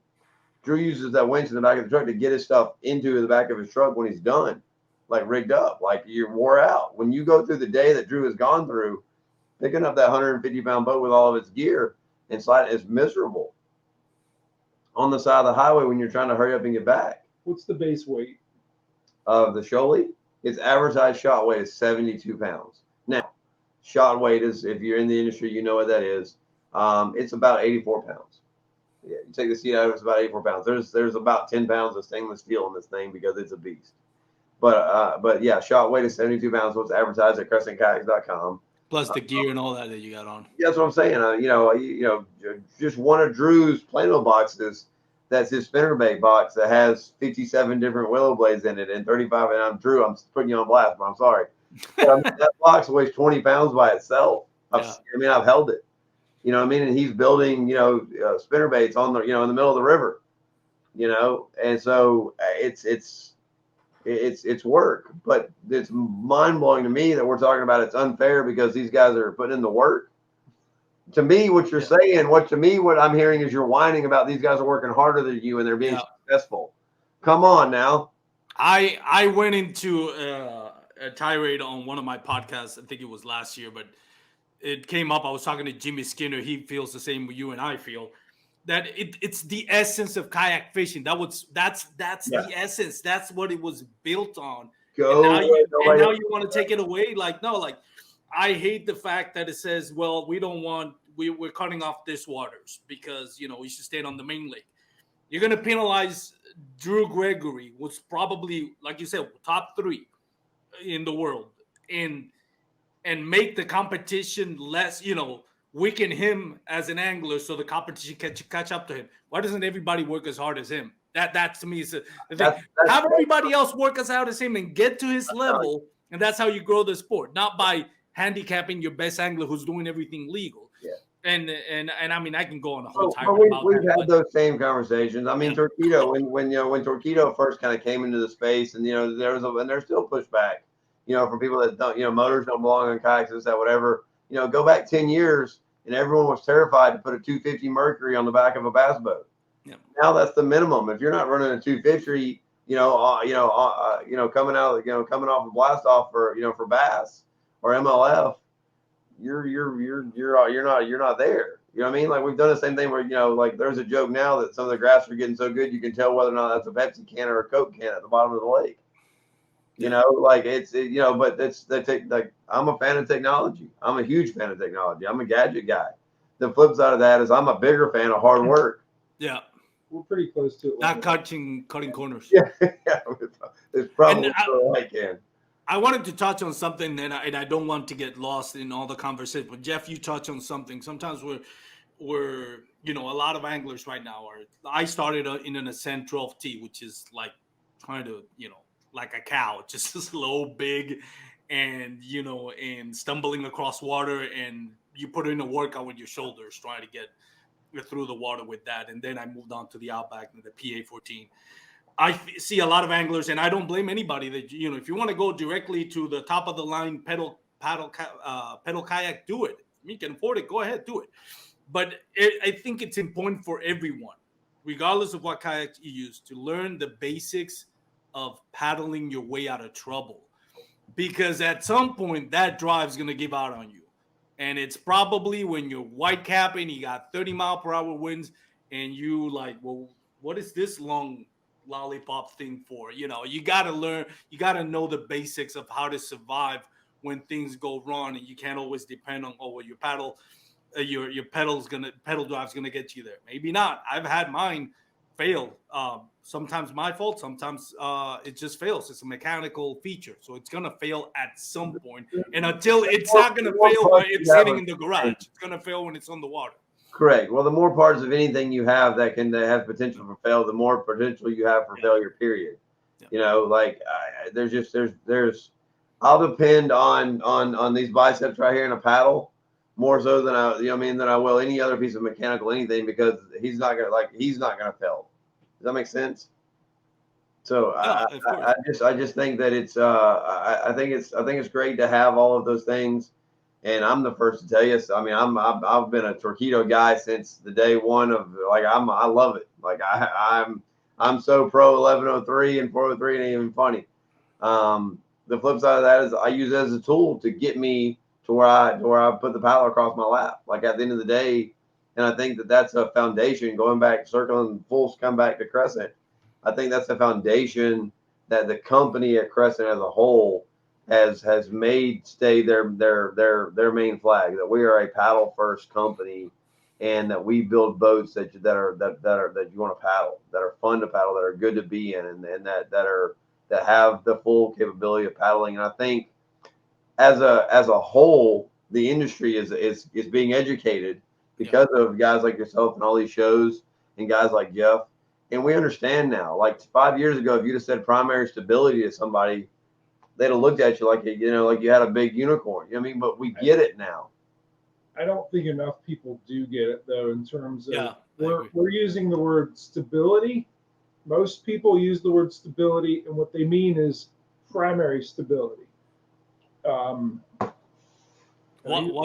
Drew uses that winch in the back of the truck to get his stuff into the back of his truck when he's done, like rigged up, like you're wore out. When you go through the day that Drew has gone through, picking up that 150-pound boat with all of its gear and slide is miserable on the side of the highway when you're trying to hurry up and get back.
What's the base weight
of the Sholey? Its advertised shot weight is 72 pounds. Now, shot weight is, if you're in the industry, you know what that is. It's about 84 pounds. Yeah, you take the seat out, it's about 84 pounds. There's about 10 pounds of stainless steel in this thing because it's a beast. But yeah, shot weight is 72 pounds. What's advertised at crescentkayaks.com.
Plus the gear and all that you got on.
Yeah, that's what I'm saying. Just one of Drew's Plano boxes. That's his spinnerbait box that has 57 different willow blades in it and 35. And I'm Drew. I'm putting you on blast, but I'm sorry. But, that box weighs 20 pounds by itself. I've held it. And he's building, spinnerbaits on the, in the middle of the river, and so it's work, but it's mind blowing to me that we're talking about it's unfair because these guys are putting in the work. To me, what you're saying, what I'm hearing is you're whining about these guys are working harder than you and they're being successful. Come on now.
I went into a tirade on one of my podcasts. I think it was last year, but it came up. I was talking to Jimmy Skinner. He feels the same way you and I feel. That it's the essence of kayak fishing. That's the essence. That's what it was built on. And now you want to take it away? I hate the fact that it says, well, we're cutting off this waters because we should stay on the main lake. You're gonna penalize Drew Gregory, who's probably, like you said, top 3 in the world, and make the competition less, weaken him as an angler so the competition can catch up to him. Why doesn't everybody work as hard as him? That to me is the thing. Have everybody else work as hard as him and get to his level, and that's how you grow the sport, not by handicapping your best angler who's doing everything legal. Yeah. And I mean, I can go on a whole time about
we've had those same conversations. I mean, Torpedo, when Torpedo first kind of came into the space, and there's still pushback, from people that don't, motors don't belong on kayaks, this, that, whatever. Go back 10 years, and everyone was terrified to put a 250 Mercury on the back of a bass boat. Yeah. Now that's the minimum. If you're not running a 250, coming off a blast off for bass or MLF, you're not there. You know what I mean? Like we've done the same thing where like there's a joke now that some of the graphs are getting so good you can tell whether or not that's a Pepsi can or a Coke can at the bottom of the lake. But I'm a fan of technology. I'm a huge fan of technology. I'm a gadget guy. The flip side of that is I'm a bigger fan of hard work.
Yeah.
We're pretty close to it.
Not cutting corners.
Yeah. It's probably I can.
I wanted to touch on something, and I don't want to get lost in all the conversation. But Jeff, you touch on something. Sometimes we're a lot of anglers right now are. I started in an Ascent 12T, which is like trying to like a cow, just slow, big, and and stumbling across water, and you put in a workout with your shoulders trying to get through the water with that. And then I moved on to the Outback and the PA14. I see a lot of anglers, and I don't blame anybody that if you want to go directly to the top of the line pedal kayak, do it. You can afford it, go ahead, do it. But I think it's important for everyone, regardless of what kayak you use, to learn the basics of paddling your way out of trouble. Because at some point, that drive's going to give out on you. And it's probably when you're white capping, you got 30-mile-per-hour winds, and you like, well, what is this long lollipop thing for? You know, you got to learn, you got to know the basics of how to survive when things go wrong, and you can't always depend on, oh, well, your pedal drive's gonna get you there. Maybe not. I've had mine fail. Sometimes my fault. Sometimes it just fails. It's a mechanical feature, so it's gonna fail at some point. And until it's not gonna fail when it's sitting in the garage, it's gonna fail when it's on the water.
Correct. Well, the more parts of anything you have that have potential for fail, the more potential you have for failure. Period. Yeah. You know, like there's. I'll depend on these biceps right here in a paddle more so than I will any other piece of mechanical anything, because he's not gonna fail. Does that make sense? So I just think that it's I think it's great to have all of those things. And I'm the first to tell you. So, I mean, I've been a Torpedo guy since the day one of I love it. Like I'm so pro 1103 and 403, and ain't even funny. The flip side of that is I use it as a tool to get me to where I put the paddle across my lap. Like at the end of the day, and I think that that's a foundation. Going back, circling full, come back to Crescent. I think that's the foundation that the company at Crescent as a whole has made stay their main flag, that we are a paddle first company, and that we build boats that you want to paddle, that are fun to paddle, that are good to be in, and that have the full capability of paddling. And I think as a whole, the industry is being educated because of guys like yourself and all these shows, and guys like Jeff. And we understand now. Like 5 years ago, if you'd have said primary stability to somebody, they'd have looked at you like you had a big unicorn. You know what I mean? But we get it now.
I don't think enough people do get it, though, in terms of we're using the word stability. Most people use the word stability, and what they mean is primary stability.
While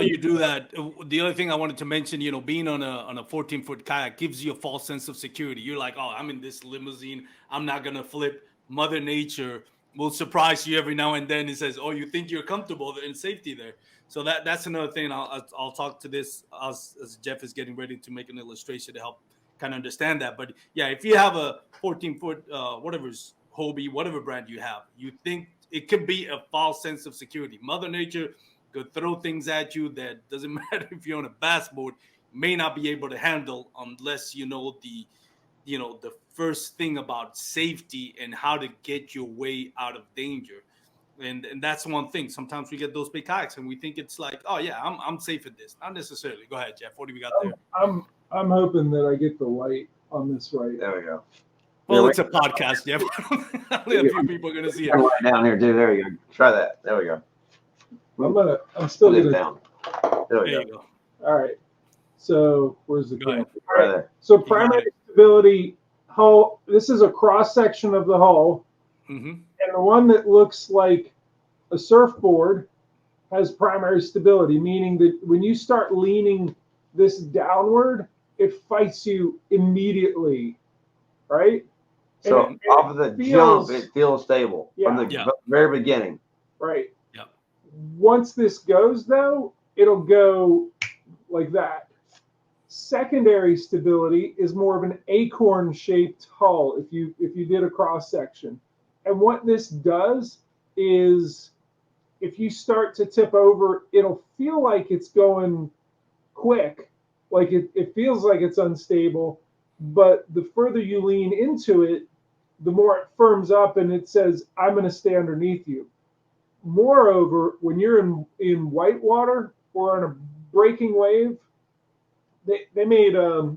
you do that, the other thing I wanted to mention, being on a 14-foot kayak gives you a false sense of security. You're like, oh, I'm in this limousine, I'm not gonna flip. Mother Nature will surprise you every now and then. It says, oh, you think you're comfortable in safety there. So that's another thing. I'll talk to this as Jeff is getting ready to make an illustration to help kind of understand that. But yeah, if you have a 14-foot, whatever's Hobie, whatever brand you have, you think it could be a false sense of security. Mother Nature could throw things at you that doesn't matter if you're on a bass boat, may not be able to handle unless you know the first thing about safety and how to get your way out of danger. And that's one thing. Sometimes we get those big kayaks and we think it's like, oh yeah, I'm safe at this. Not necessarily. Go ahead, Jeff. What do we got there?
I'm hoping that I get the light on this right.
There we go.
Well, it's a podcast, Jeff. Only a few people are gonna see it.
Right down here, dude. There you go. Try that. There we go.
I'm still gonna
down. There
you go.
All right. So where's the camera?
Right there.
So primary stability hull. This is a cross section of the hull, and the one that looks like a surfboard has primary stability, meaning that when you start leaning this downward, it fights you immediately, right?
So off of the jump, it feels stable from the very beginning.
Right.
Yeah.
Once this goes, though, it'll go like that. Secondary stability is more of an acorn-shaped hull if you did a cross section. And what this does is if you start to tip over, it'll feel like it's going quick, like it feels like it's unstable, but the further you lean into it, the more it firms up and it says, I'm going to stay underneath you. Moreover, when you're in white water or on a breaking wave, they made, I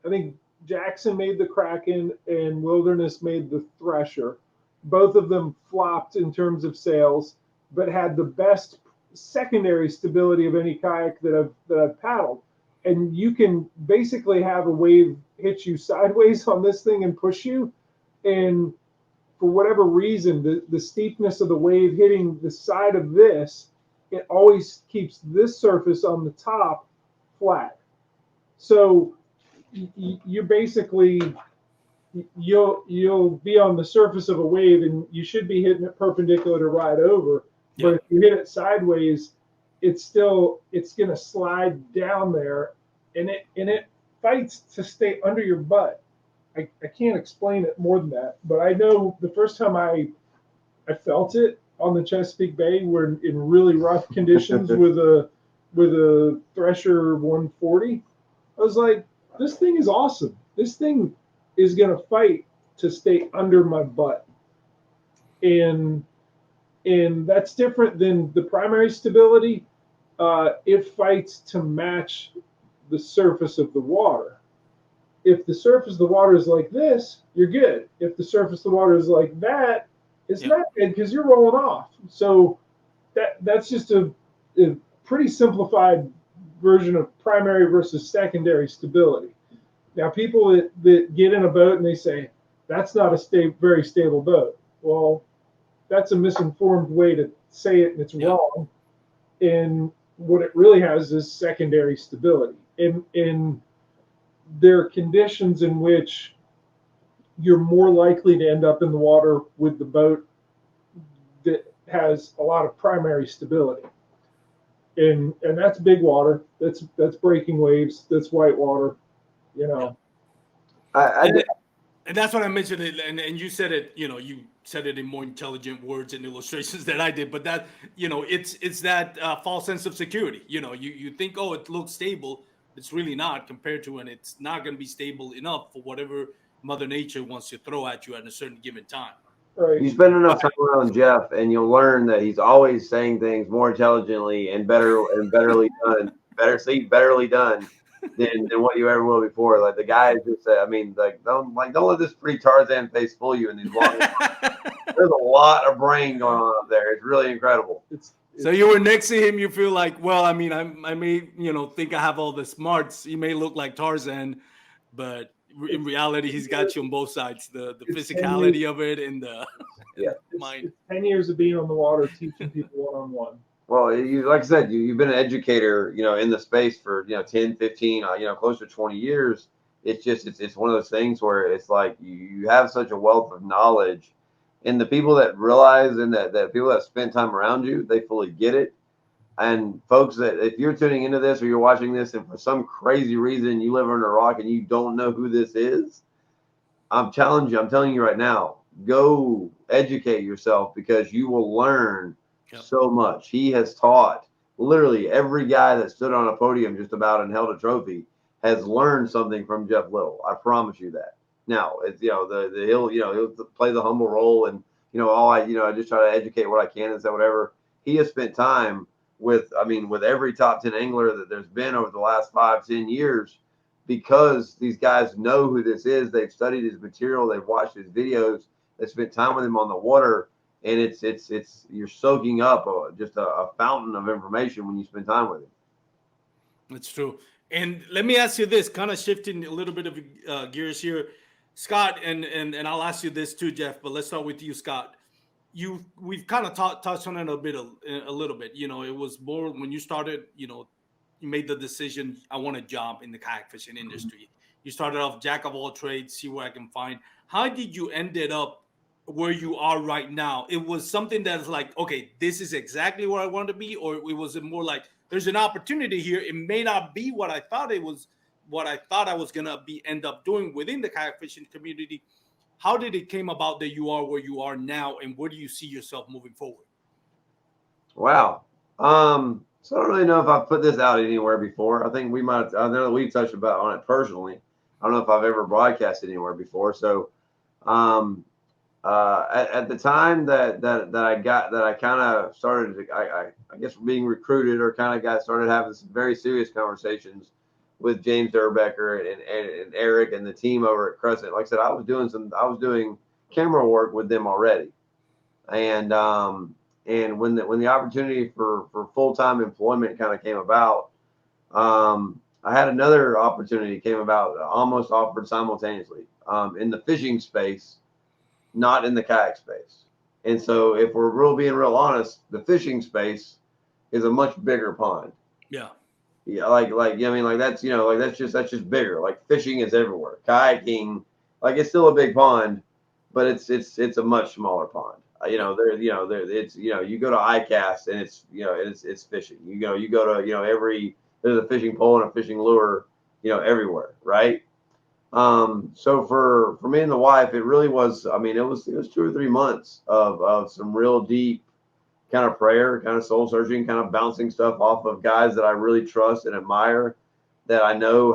think Jackson made the Kraken and Wilderness made the Thresher. Both of them flopped in terms of sales, but had the best secondary stability of any kayak that I've paddled. And you can basically have a wave hit you sideways on this thing and push you. And for whatever reason, the steepness of the wave hitting the side of this it always keeps this surface on the top flat. So you basically you'll be on the surface of a wave and you should be hitting it perpendicular to ride over. But
Yeah.
if you hit it sideways, it's going to slide down there, and it fights to stay under your butt. I can't explain it more than that, but I know the first time I felt it on the Chesapeake Bay were in really rough conditions with a Thresher 140. I was like, this thing is awesome. This thing is going to fight to stay under my butt. And that's different than the primary stability. It fights to match the surface of the water. If the surface of the water is like this, you're good. If the surface of the water is like that, it's not good because you're rolling off. So that's just a pretty simplified version of primary versus secondary stability. Now, people that get in a boat and they say, that's not a very stable boat. Well, that's a misinformed way to say it, and it's wrong. And what it really has is secondary stability. And there are conditions in which you're more likely to end up in the water with the boat that has a lot of primary stability. And that's big water. That's breaking waves. That's white water. You know.
And that's what I mentioned, and you said it. You know, you said it in more intelligent words and illustrations than I did. But that, you know, it's that false sense of security. You know, you think, oh, it looks stable. It's really not, compared to when it's not going to be stable enough for whatever Mother Nature wants to throw at you at a certain given time.
Right.
You spend enough time around Jeff, and you'll learn that he's always saying things more intelligently and betterly done, betterly done than what you ever will before. Like the guy just said, I mean, don't let this pretty Tarzan face fool you in these long. There's a lot of brain going on up there. It's really incredible.
So you were next to him. You feel like, well, I mean, I may, you know, think I have all the smarts. He may look like Tarzan, but in reality, he's got you on both sides. The physicality of it and the mind.
It's 10 years of being on the water, teaching people one-on-one.
Well, like I said, you've been an educator, you know, in the space for, 10, 15, close to 20 years. It's just, it's one of those things where it's like you have such a wealth of knowledge, and the people that realize and that people that spend time around you, they fully get it. And folks, that if you're tuning into this or you're watching this and for some crazy reason you live under a rock and you don't know who this is, I'm telling you right now, go educate yourself, because you will learn so much. He has taught literally every guy that stood on a podium just about and held a trophy has learned something from Jeff Little. I promise you that. Now, it's, he'll play the humble role, and I just try to educate what I can and say whatever. He has spent time with every top 10 angler that there's been over the last 5-10 years, because these guys know who this is. They've studied his material. They've watched his videos. They spent time with him on the water, and it's you're soaking up just a fountain of information when you spend time with him.
That's true. And let me ask you this, kind of shifting a little bit of gears here, Scott, and I'll ask you this too, Jeff, but let's start with you, Scott. We've kind of touched on it a little bit. You know, it was more when you started, you made the decision, I want a job in the kayak fishing industry. You started off jack of all trades, see what I can find. How did you ended up where you are right now? It was something that's like, okay, this is exactly where I want to be, or it was more like, there's an opportunity here. It may not be what I thought it was, what I thought I was gonna end up doing within the kayak fishing community. How did it came about that you are where you are now, and where do you see yourself moving forward?
Wow. So I don't really know if I've put this out anywhere before. I think we might. I know that we've touched on it personally. I don't know if I've ever broadcasted anywhere before. So, at the time that I kind of started, I guess being recruited, or kind of started having some very serious conversations with James Durbecker and Eric and the team over at Crescent. Like I said, I was doing camera work with them already, and when the opportunity for full-time employment kind of came about, I had another opportunity came about, almost offered simultaneously, in the fishing space, not in the kayak space. And so if we're being real honest, the fishing space is a much bigger pond.
Yeah.
Yeah, like I mean, like that's that's just bigger. Like fishing is everywhere. Kayaking, like it's still a big pond, but it's a much smaller pond. It's you go to ICAST and it's fishing. You go to there's a fishing pole and a fishing lure, everywhere, right? So for me and the wife, it really was. I mean, it was 2 or 3 months of some real deep kind of prayer, kind of soul searching, kind of bouncing stuff off of guys that I really trust and admire, that I know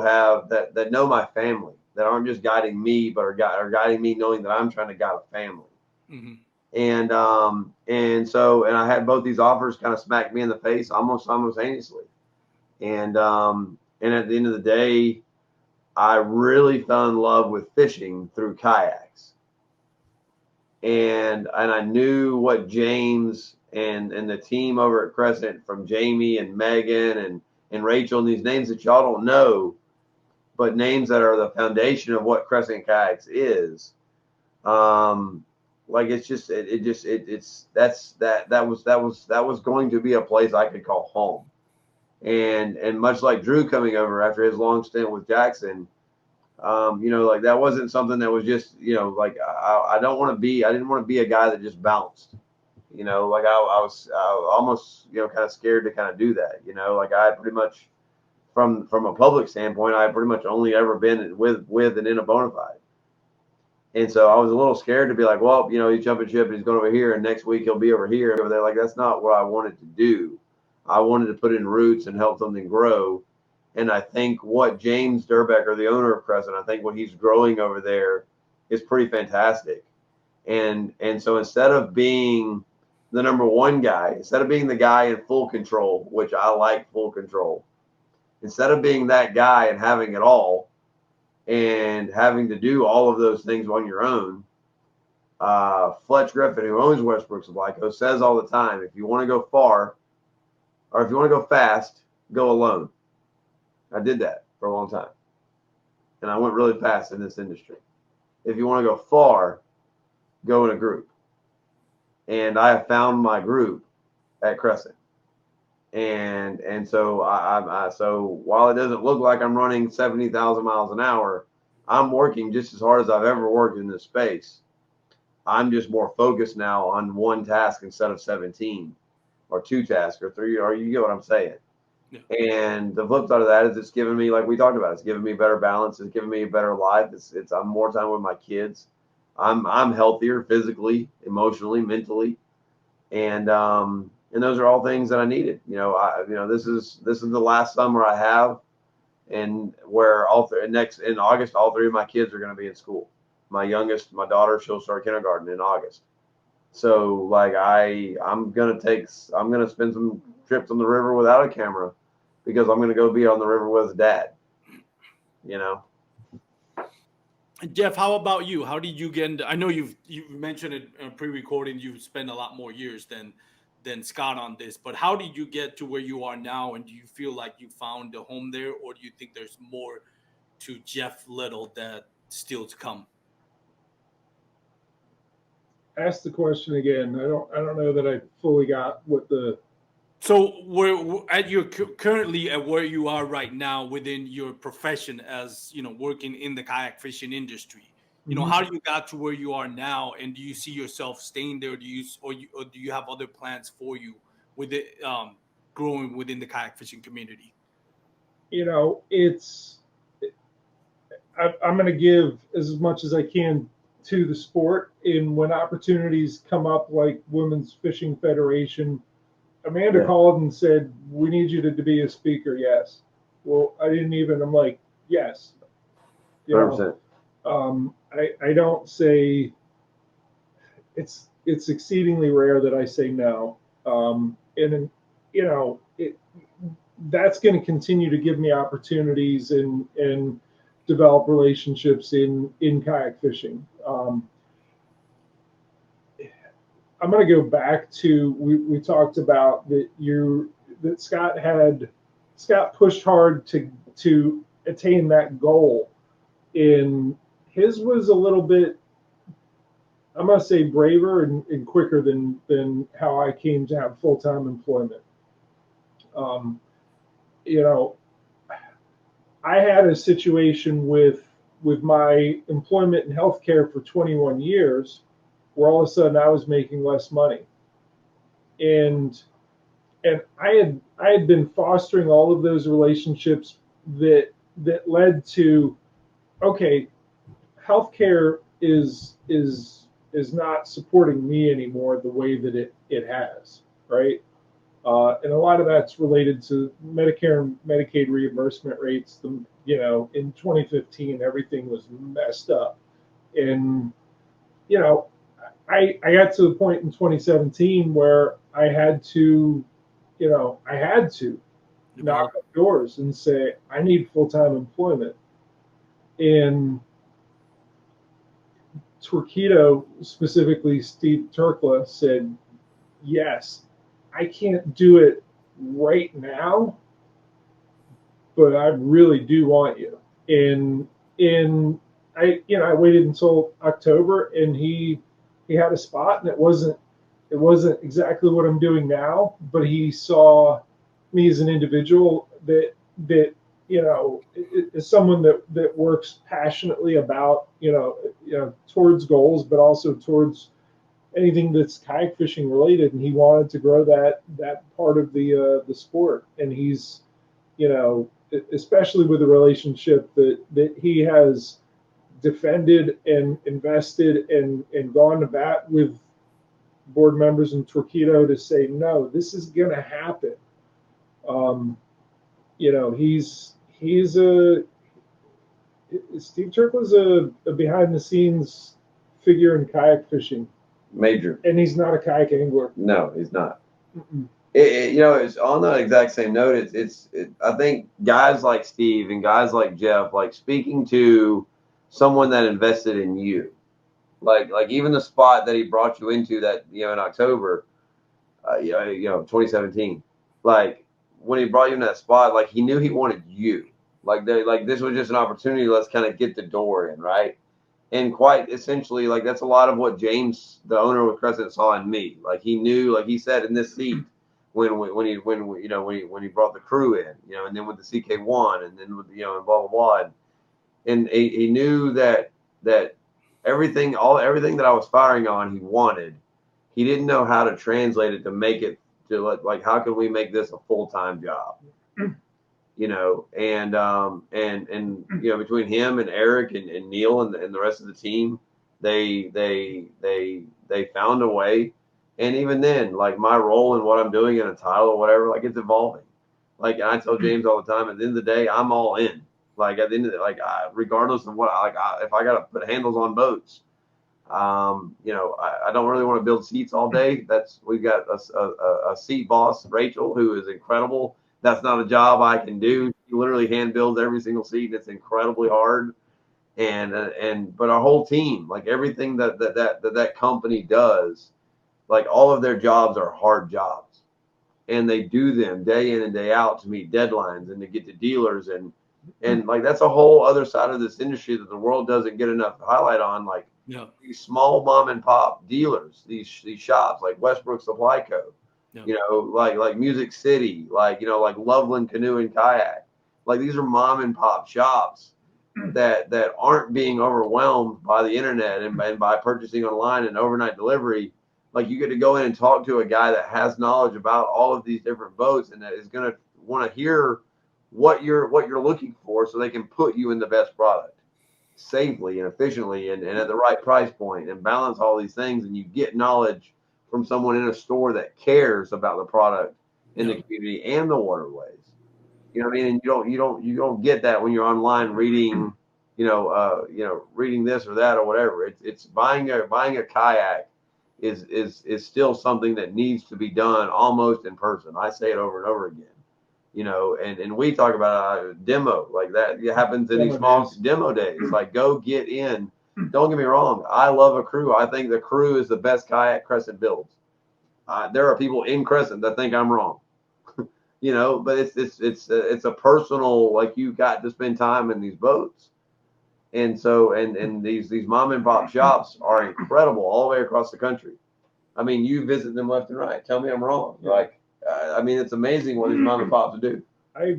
that know my family, that aren't just guiding me, but are guiding me, knowing that I'm trying to guide a family.
Mm-hmm.
And I had both these offers kind of smack me in the face almost simultaneously. And at the end of the day, I really fell in love with fishing through kayaks. And I knew what James and the team over at Crescent, from Jamie and Megan and Rachel, and these names that y'all don't know, but names that are the foundation of what Crescent Kayaks is. Like it's just that was going to be a place I could call home. And much like Drew coming over after his long stint with Jackson, like that wasn't something that was just, like I didn't want to be a guy that just bounced, like I was almost, kind of scared to kind of do that, like I pretty much from a public standpoint, I pretty much only ever been with and in a bona fide. And so I was a little scared to be like, well, he's jumping ship and he's going over here and next week he'll be over here. Over there. Like, that's not what I wanted to do. I wanted to put in roots and help something grow. And I think what James Durbecker, the owner of Crescent, I think what he's growing over there is pretty fantastic. And so instead of being the number one guy, instead of being the guy in full control, which I like full control, instead of being that guy and having it all and having to do all of those things on your own, Fletch Griffin, who owns Westbrook Supply Co., says all the time, if you want to go far or if you want to go fast, go alone. I did that for a long time. And I went really fast in this industry. If you want to go far, go in a group. And I have found my group at Crescent. And so so while it doesn't look like I'm running 70,000 miles an hour, I'm working just as hard as I've ever worked in this space. I'm just more focused now on one task instead of 17 or 2 tasks or 3, or you get what I'm saying. Yeah. And the flip side of that is it's given me, like we talked about, it's given me better balance. It's given me a better life. I'm more time with my kids. I'm healthier physically, emotionally, mentally. And those are all things that I needed. This is the last summer I have, and where in August, all 3 of my kids are going to be in school. My youngest, my daughter, she'll start kindergarten in August. So like I'm going to spend some trips on the river without a camera because I'm going to go be on the river with Dad.
Jeff, how about you? How did you get into, I know you mentioned it pre-recording, you've spent a lot more years than Scott on this, but how did you get to where you are now? And do you feel like you found a home there, or do you think there's more to Jeff Little that still to come?
Ask the question again. I don't know that I fully got what the.
So we're currently at where you are right now within your profession as, working in the kayak fishing industry. How do you got to where you are now, and do you see yourself staying there? Or do you have other plans for you with it growing within the kayak fishing community?
I'm going to give as much as I can to the sport, and when opportunities come up like Women's Fishing Federation, Amanda called and said, we need you to be a speaker. Yes. Well, I'm like, yes.
100%.
I don't say, it's exceedingly rare that I say no. That's going to continue to give me opportunities and develop relationships in kayak fishing. I'm going to go back to, we talked about that Scott pushed hard to attain that goal. And his was a little bit, I'm going to say, braver and quicker than how I came to have full-time employment. You know, I had a situation with my employment in healthcare for 21 years, where all of a sudden I was making less money, and I had been fostering all of those relationships that led to, okay, healthcare is not supporting me anymore the way that it has, right? And a lot of that's related to Medicare and Medicaid reimbursement rates. In 2015, everything was messed up, and I got to the point in 2017 where I had to knock on doors and say, I need full-time employment. And Torquedo, specifically Steve Turkla, said, yes, I can't do it right now, but I really do want you. And I waited until October, and he had a spot, and it wasn't exactly what I'm doing now, but he saw me as an individual that is someone that works passionately about towards goals, but also towards anything that's kayak fishing related, and he wanted to grow that part of the sport. And he's, especially with the relationship that he has defended and invested and gone to bat with board members in Torquedo to say, no, this is going to happen. Steve Turkle's a behind the scenes figure in kayak fishing.
Major.
And he's not a kayak angler.
No, he's not. It's on that exact same note. I think guys like Steve and guys like Jeff, like speaking to someone that invested in you, like even the spot that he brought you into that, in October, 2017, like when he brought you in that spot, like he knew he wanted you, like this was just an opportunity. Let's kind of get the door in, right? And quite essentially, like that's a lot of what James, the owner of Crescent, saw in me. Like he knew, like he said in this seat when he brought the crew in, and then with the CK1, and then with and blah blah blah, and he knew that everything that I was firing on, he wanted. He didn't know how to translate it to make it to like how can we make this a full-time job, and between him and Eric and Neil and the rest of the team, they found a way. And even then, like my role in what I'm doing in Untitled or whatever, like it's evolving. Like I tell James all the time, at the end of the day, I'm all in. Like at the end of it, regardless of what, if I got to put handles on boats, I don't really want to build seats all day. We've got a seat boss, Rachel, who is incredible. That's not a job I can do. She literally hand builds every single seat, and it's incredibly hard. But our whole team, like everything that company does, like all of their jobs are hard jobs, and they do them day in and day out to meet deadlines and to get to dealers and like that's a whole other side of this industry that the world doesn't get enough highlight on. Like these small mom and pop dealers, these shops like Westbrook Supply Co. Like Music City, like Loveland Canoe and Kayak. Like these are mom and pop shops that aren't being overwhelmed by the internet and by purchasing online and overnight delivery. Like you get to go in and talk to a guy that has knowledge about all of these different boats and that is going to want to hear what you're looking for, so they can put you in the best product safely and efficiently and at the right price point and balance all these things. And you get knowledge from someone in a store that cares about the product in the community and the waterways. You know what I mean? And you don't get that when you're online reading, reading this or that or whatever. It's buying a kayak is still something that needs to be done almost in person. I say it over and over again. And we talk about a demo like that. It happens in these small demo days. Like go get in. Don't get me wrong. I love a crew. I think the crew is the best kayak Crescent builds. There are people in Crescent that think I'm wrong, but it's a personal, like you got to spend time in these boats. And so, and these mom and pop shops are incredible all the way across the country. I mean, you visit them left and right. Tell me I'm wrong. Like, I mean, it's amazing what these mom and pops do.
I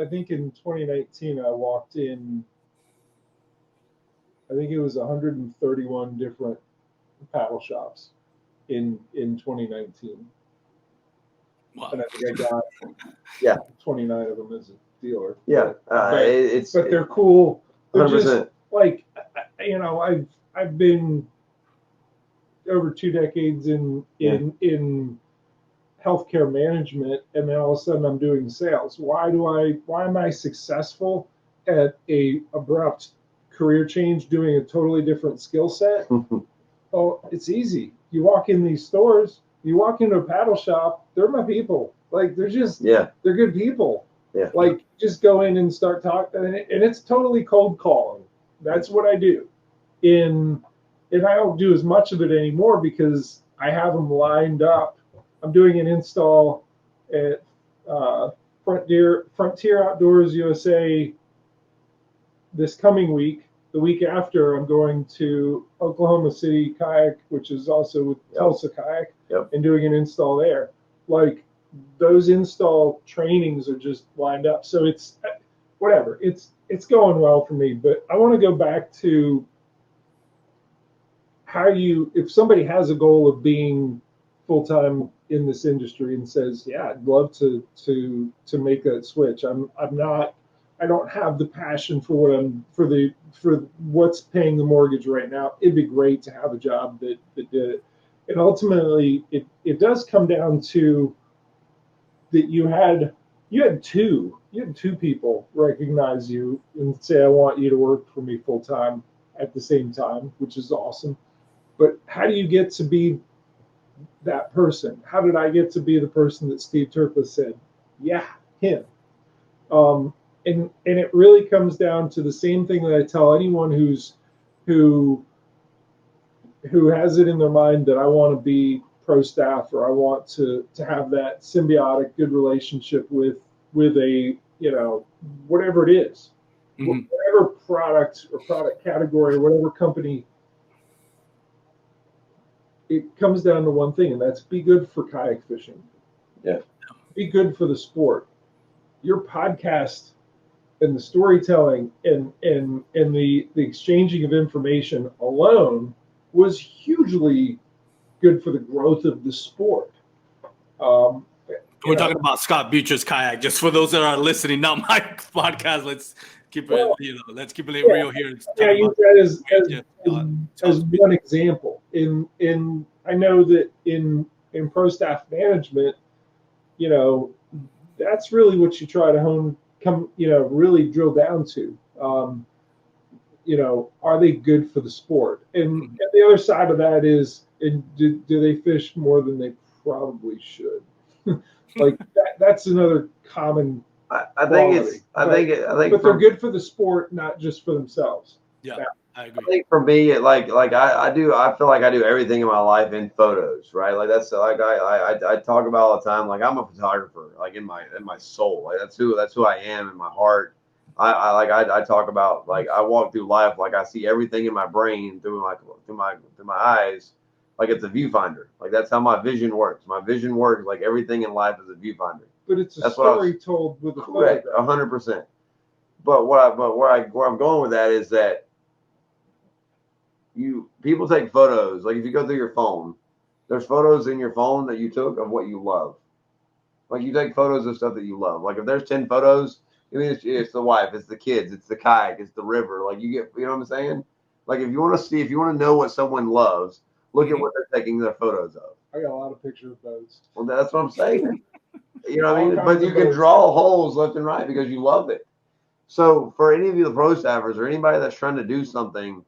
think in 2019 I walked in. I think it was 131 different paddle shops in 2019.
Wow.
And I think I got 29 of them as a dealer.
Yeah,
but they're cool. They're
100%.
just like, you know, I've been over 2 decades in healthcare management, and then all of a sudden I'm doing sales. Why am I successful at a abrupt career change doing a totally different skill set? Oh, it's easy. You walk in these stores, you walk into a paddle shop, they're my people. Like, they're good people.
Yeah.
Like, just go in and start talking, and it's totally cold calling. That's what I do. And I don't do as much of it anymore because I have them lined up. I'm doing an install at Frontier Outdoors USA this coming week. The week after, I'm going to Oklahoma City Kayak, which is also with Tulsa Kayak, and doing an install there. Like, those install trainings are just lined up. So it's whatever. It's going well for me. But I want to go back to if somebody has a goal of being full-time in this industry and says, yeah, I'd love to make that switch. I don't have the passion for what's paying the mortgage right now. It'd be great to have a job that did it. And ultimately it does come down to that you had two people recognize you and say, I want you to work for me full time at the same time, which is awesome. But how do you get to be that person? How did I get to be the person that Steve Turkle said, yeah, him? And it really comes down to the same thing that I tell anyone who has it in their mind that I want to be pro staff, or I want to have that symbiotic good relationship with a, you know, whatever it is, whatever product or product category or whatever company. It comes down to one thing, and that's be good for kayak fishing.
Yeah.
Be good for the sport. Your podcast and the storytelling and the exchanging of information alone was hugely good for the growth of the sport.
We're talking about Scott Beutjer's kayak. Just for those that are listening, not my podcast. Let's keep it, let's keep it real here.
Yeah, use that as one example. In I know that in pro staff management, you know, that's really what you try to really drill down to. You know, are they good for the sport? And the other side of that is, do they fish more than they probably should? Like that's another common.
I think
but they're good for the sport, not just for themselves.
Yeah, I agree.
I think for me, I feel like I do everything in my life in photos, right? Like that's like I talk about all the time. Like I'm a photographer, like in my soul. Like that's who I am in my heart. I talk about, like, I walk through life like I see everything in my brain through my eyes, like it's a viewfinder. Like that's how my vision works. My vision works like everything in life is a viewfinder.
But it's a story told with a
correct, 100%. But where I'm going with that is that people take photos. Like if you go through your phone, there's photos in your phone that you took of what you love. Like you take photos of stuff that you love. Like if there's 10 photos, I mean, it's the wife, it's the kids, it's the kayak, it's the river. Like you know what I'm saying? Like if you want to know what someone loves, look at what they're taking their photos of.
I got a lot of pictures of those.
Well, that's what I'm saying. You know what I mean? But you can draw holes left and right because you love it. So for any of you, the pro staffers or anybody that's trying to do something,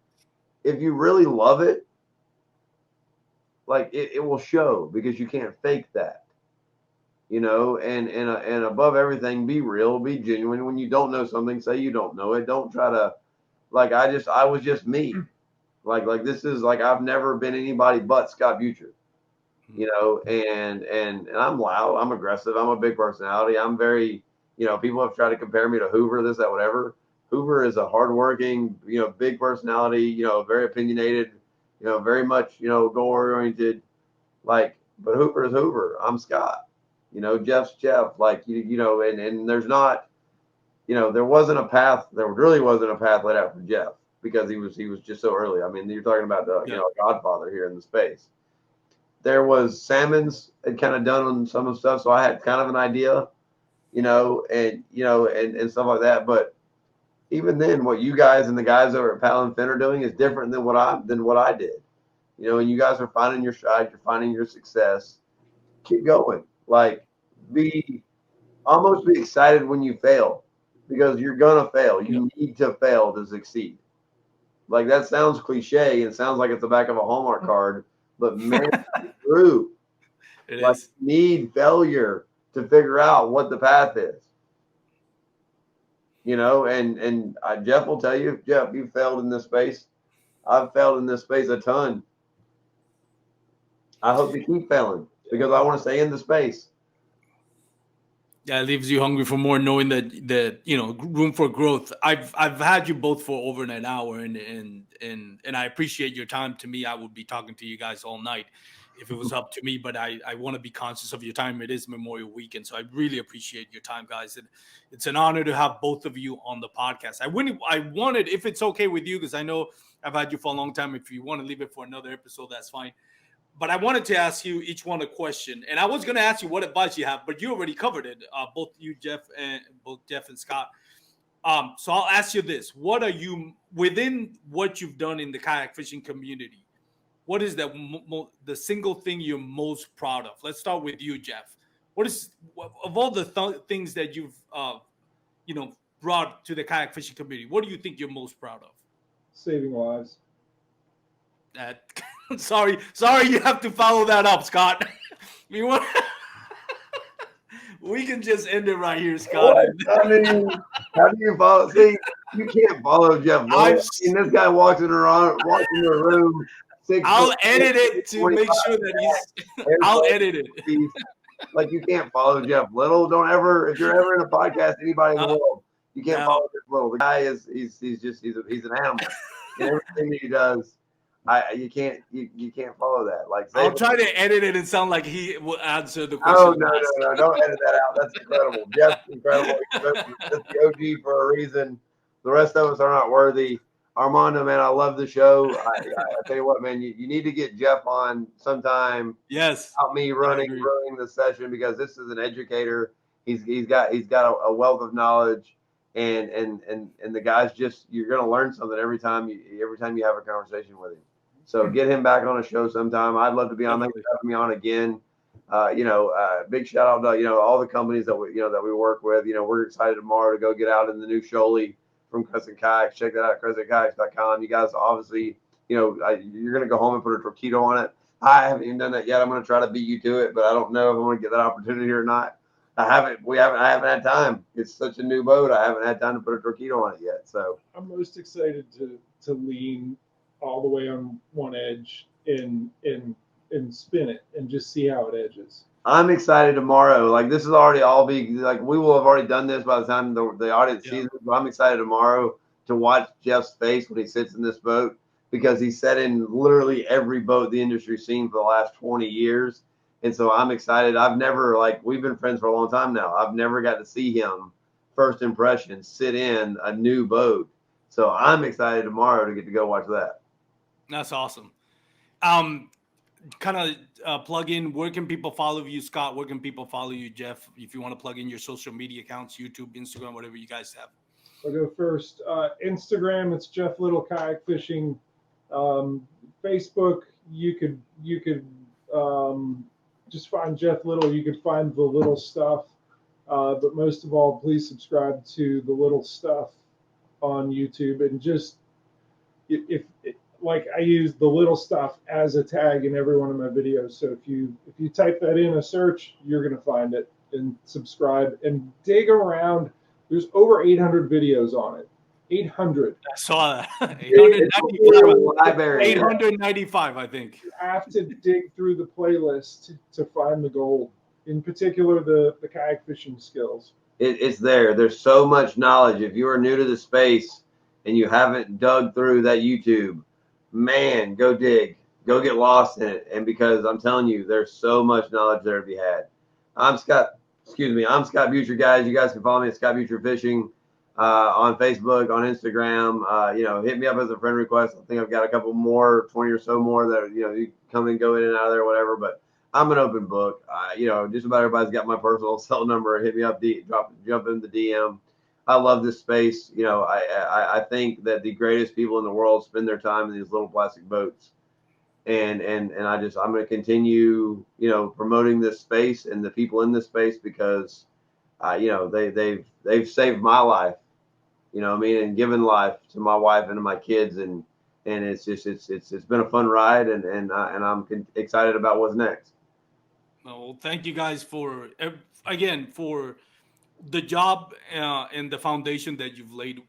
if you really love it, like it will show, because you can't fake that. You know, and above everything, be real, be genuine. When you don't know something, say you don't know it. Don't try to, like, I was just me. Like this is like, I've never been anybody but Scott Beutjer, you know, and I'm loud, I'm aggressive, I'm a big personality. I'm very, you know, people have tried to compare me to Hoover, this, that, whatever. Hoover is a hardworking, you know, big personality, you know, very opinionated, you know, very much, you know, goal oriented, like, but Hoover is Hoover. I'm Scott. Jeff's Jeff. Like, and there's not, there wasn't a path. There really wasn't a path laid out for Jeff because he was just so early. I mean, you're talking about a godfather here in the space. There was Salmons had kind of done on some of the stuff, so I had kind of an idea, and stuff like that. But even then, what you guys and the guys over at Paddle and Fin are doing is different than what I did. And you guys are finding your stride, you're finding your success. Keep going. Like, almost be excited when you fail, because you're gonna fail. You need to fail to succeed. Like, that sounds cliche and sounds like it's the back of a Hallmark card, but man, it's true.
It
is. You need failure to figure out what the path is. And Jeff will tell you, Jeff, you failed in this space. I've failed in this space a ton. I hope you keep failing because I want to stay in the space.
Yeah, it leaves you hungry for more, knowing that room for growth. I've had you both for over an hour, and I appreciate your time. To me, I would be talking to you guys all night if it was up to me, but I want to be conscious of your time. It is Memorial Weekend, so I really appreciate your time, guys. And it's an honor to have both of you on the podcast. I wanted, if it's okay with you, because I know I've had you for a long time. If you want to leave it for another episode, that's fine. But I wanted to ask you each one a question, and I was going to ask you what advice you have, but you already covered it, both Jeff and Scott. So I'll ask you this: what are you, within what you've done in the kayak fishing community, what is the single thing you're most proud of? Let's start with you, Jeff. What is, of all the things that you've brought to the kayak fishing community, what do you think you're most proud of?
Saving lives.
Sorry, you have to follow that up, Scott. We can just end it right here, Scott.
I mean, how do you follow? See, you can't follow Jeff. This guy walks in the room.
I'll edit it to make sure that I'll edit it.
Like, you can't follow Jeff Little. Don't ever, if you're ever in a podcast, anybody in the world, you can't follow Jeff Little. The guy he's an animal. And everything that he does. You can't follow that. Like,
I'll try to edit it and sound like he will answer the question.
Oh no! Don't edit that out. That's incredible. Jeff's incredible. That's the OG for a reason. The rest of us are not worthy. Armando, man, I love the show. I tell you what, man, you need to get Jeff on sometime.
Yes.
Without me running the session, because this is an educator. He's got a wealth of knowledge, and the guy's just, you're gonna learn something every time you have a conversation with him. So get him back on a show sometime. I'd love to be on. Thanks for having me on again. Big shout out to all the companies that we work with. We're excited tomorrow to go get out in the new Sholey from Crescent Kayaks. Check that out, crescentkayaks.com. You guys obviously, you're gonna go home and put a torpedo on it. I haven't even done that yet. I'm gonna try to beat you to it, but I don't know if I'm gonna get that opportunity or not. I haven't had time. It's such a new boat. I haven't had time to put a torpedo on it yet. So I'm
most excited to lean all the way on one edge and spin it and just see how it edges.
I'm excited tomorrow. Like, this is already all we will have already done this by the time the audience sees it. But I'm excited tomorrow to watch Jeff's face when he sits in this boat, because he's sat in literally every boat the industry's seen for the last 20 years. And so I'm excited. I've never, we've been friends for a long time now. I've never got to see him first impression sit in a new boat. So I'm excited tomorrow to get to go watch that.
That's awesome. Kind of plug in, where can people follow you, Scott? Where can people follow you, Jeff? If you want to plug in your social media accounts, YouTube, Instagram, whatever you guys have.
I'll go first. Instagram, it's Jeff Little Kayak Fishing. Facebook, you could just find Jeff Little. You could find the Little Stuff. But most of all, please subscribe to the Little Stuff on YouTube, and just I use the Little Stuff as a tag in every one of my videos. So if you type that in a search, you're gonna find it, and subscribe and dig around. There's over 800 videos on it. 800.
I saw that. 895, I think.
You have to dig through the playlist to find the gold. In particular, the kayak fishing skills.
It's there. There's so much knowledge. If you are new to the space and you haven't dug through that YouTube, man, go dig. Go get lost in it. And because I'm telling you, there's so much knowledge there to be had. I'm Scott. Excuse me. I'm Scott Beutjer, guys. You guys can follow me at Scott Beutjer Fishing on Facebook, on Instagram. Hit me up as a friend request. I think I've got a couple more, 20 or so more that you come and go in and out of there, whatever. But I'm an open book. Just about everybody's got my personal cell number. Hit me up, jump in the DM. I love this space. I think that the greatest people in the world spend their time in these little plastic boats. And I'm going to continue, promoting this space and the people in this space because, they've saved my life, and given life to my wife and to my kids. And it's been a fun ride and I'm excited about what's next.
Well, thank you guys for the job and the foundation that you've laid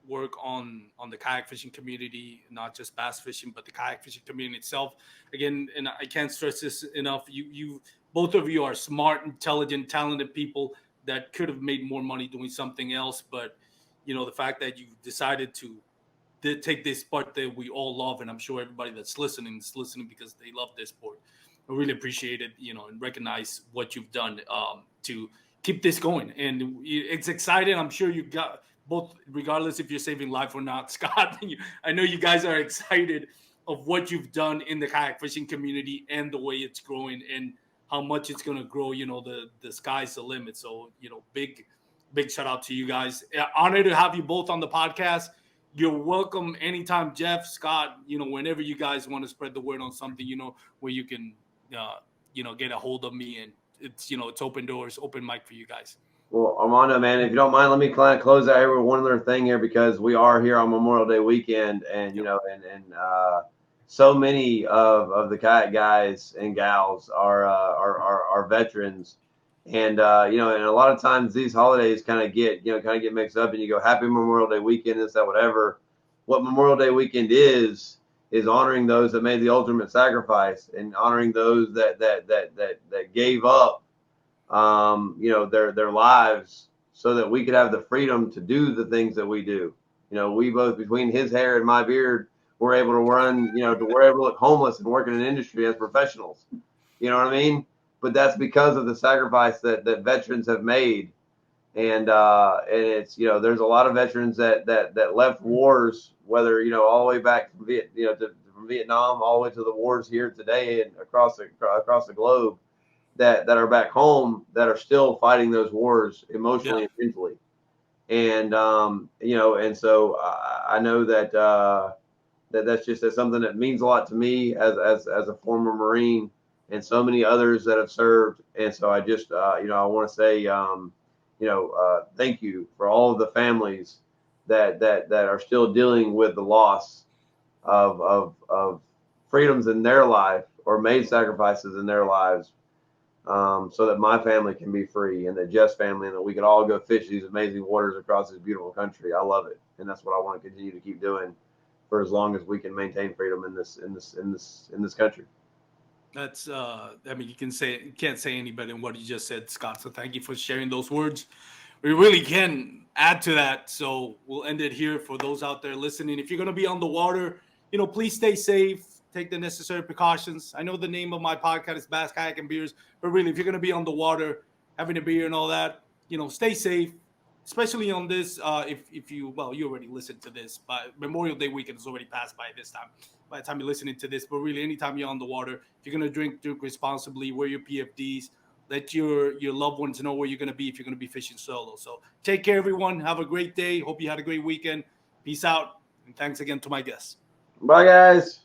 work on the kayak fishing community, not just bass fishing, but the kayak fishing community itself. Again, and I can't stress this enough. You both of you are smart, intelligent, talented people that could have made more money doing something else. But the fact that you decided to take this sport that we all love, and I'm sure everybody that's listening is listening because they love this sport. I really appreciate it, and recognize what you've done to keep this going. And it's exciting. I'm sure you got both, regardless if you're saving life or not, Scott. I know you guys are excited of what you've done in the kayak fishing community and the way it's growing and how much it's going to grow. The sky's the limit. So, big shout out to you guys. Honored to have you both on the podcast. You're welcome anytime, Jeff, Scott, whenever you guys want to spread the word on something, where you can, get a hold of me, and it's open doors, open mic for you guys.
Well, Armando, man, if you don't mind, let me close out here with one other thing here because we are here on Memorial Day weekend, and so many of the kayak guys and gals are veterans, and and a lot of times these holidays kind of get mixed up, and you go Happy Memorial Day weekend, this, that, whatever. What Memorial Day weekend is honoring those that made the ultimate sacrifice and honoring those that gave up their lives so that we could have the freedom to do the things that we do. We both, between his hair and my beard, were able to run, we're able to look homeless and work in an industry as professionals. You know what I mean? But that's because of the sacrifice that veterans have made. And it's, there's a lot of veterans that left wars, whether, all the way back from from Vietnam all the way to the wars here today and across the globe that are back home that are still fighting those wars emotionally and mentally. And, and so I know that's something that means a lot to me as a former Marine and so many others that have served. And so I just, I want to say, thank you for all of the families that are still dealing with the loss of freedoms in their life or made sacrifices in their lives, so that my family can be free and that Jeff's family, and that we can all go fish these amazing waters across this beautiful country. I love it, and that's what I want to continue to keep doing for as long as we can maintain freedom in this country.
That's you can't say any better than what you just said, Scott. So thank you for sharing those words. We really can add to that. So we'll end it here for those out there listening. If you're going to be on the water, please stay safe. Take the necessary precautions. I know the name of my podcast is Bass, Kayak, and Beers, but really, if you're going to be on the water, having a beer and all that, stay safe, especially on this. If you already listened to this, but Memorial Day weekend is already passed by this time. By the time you're listening to this, but really, anytime you're on the water, if you're going to drink responsibly, wear your PFDs, let your loved ones know where you're going to be if you're going to be fishing solo. So take care, everyone. Have a great day. Hope you had a great weekend. Peace out. And thanks again to my guests.
Bye, guys.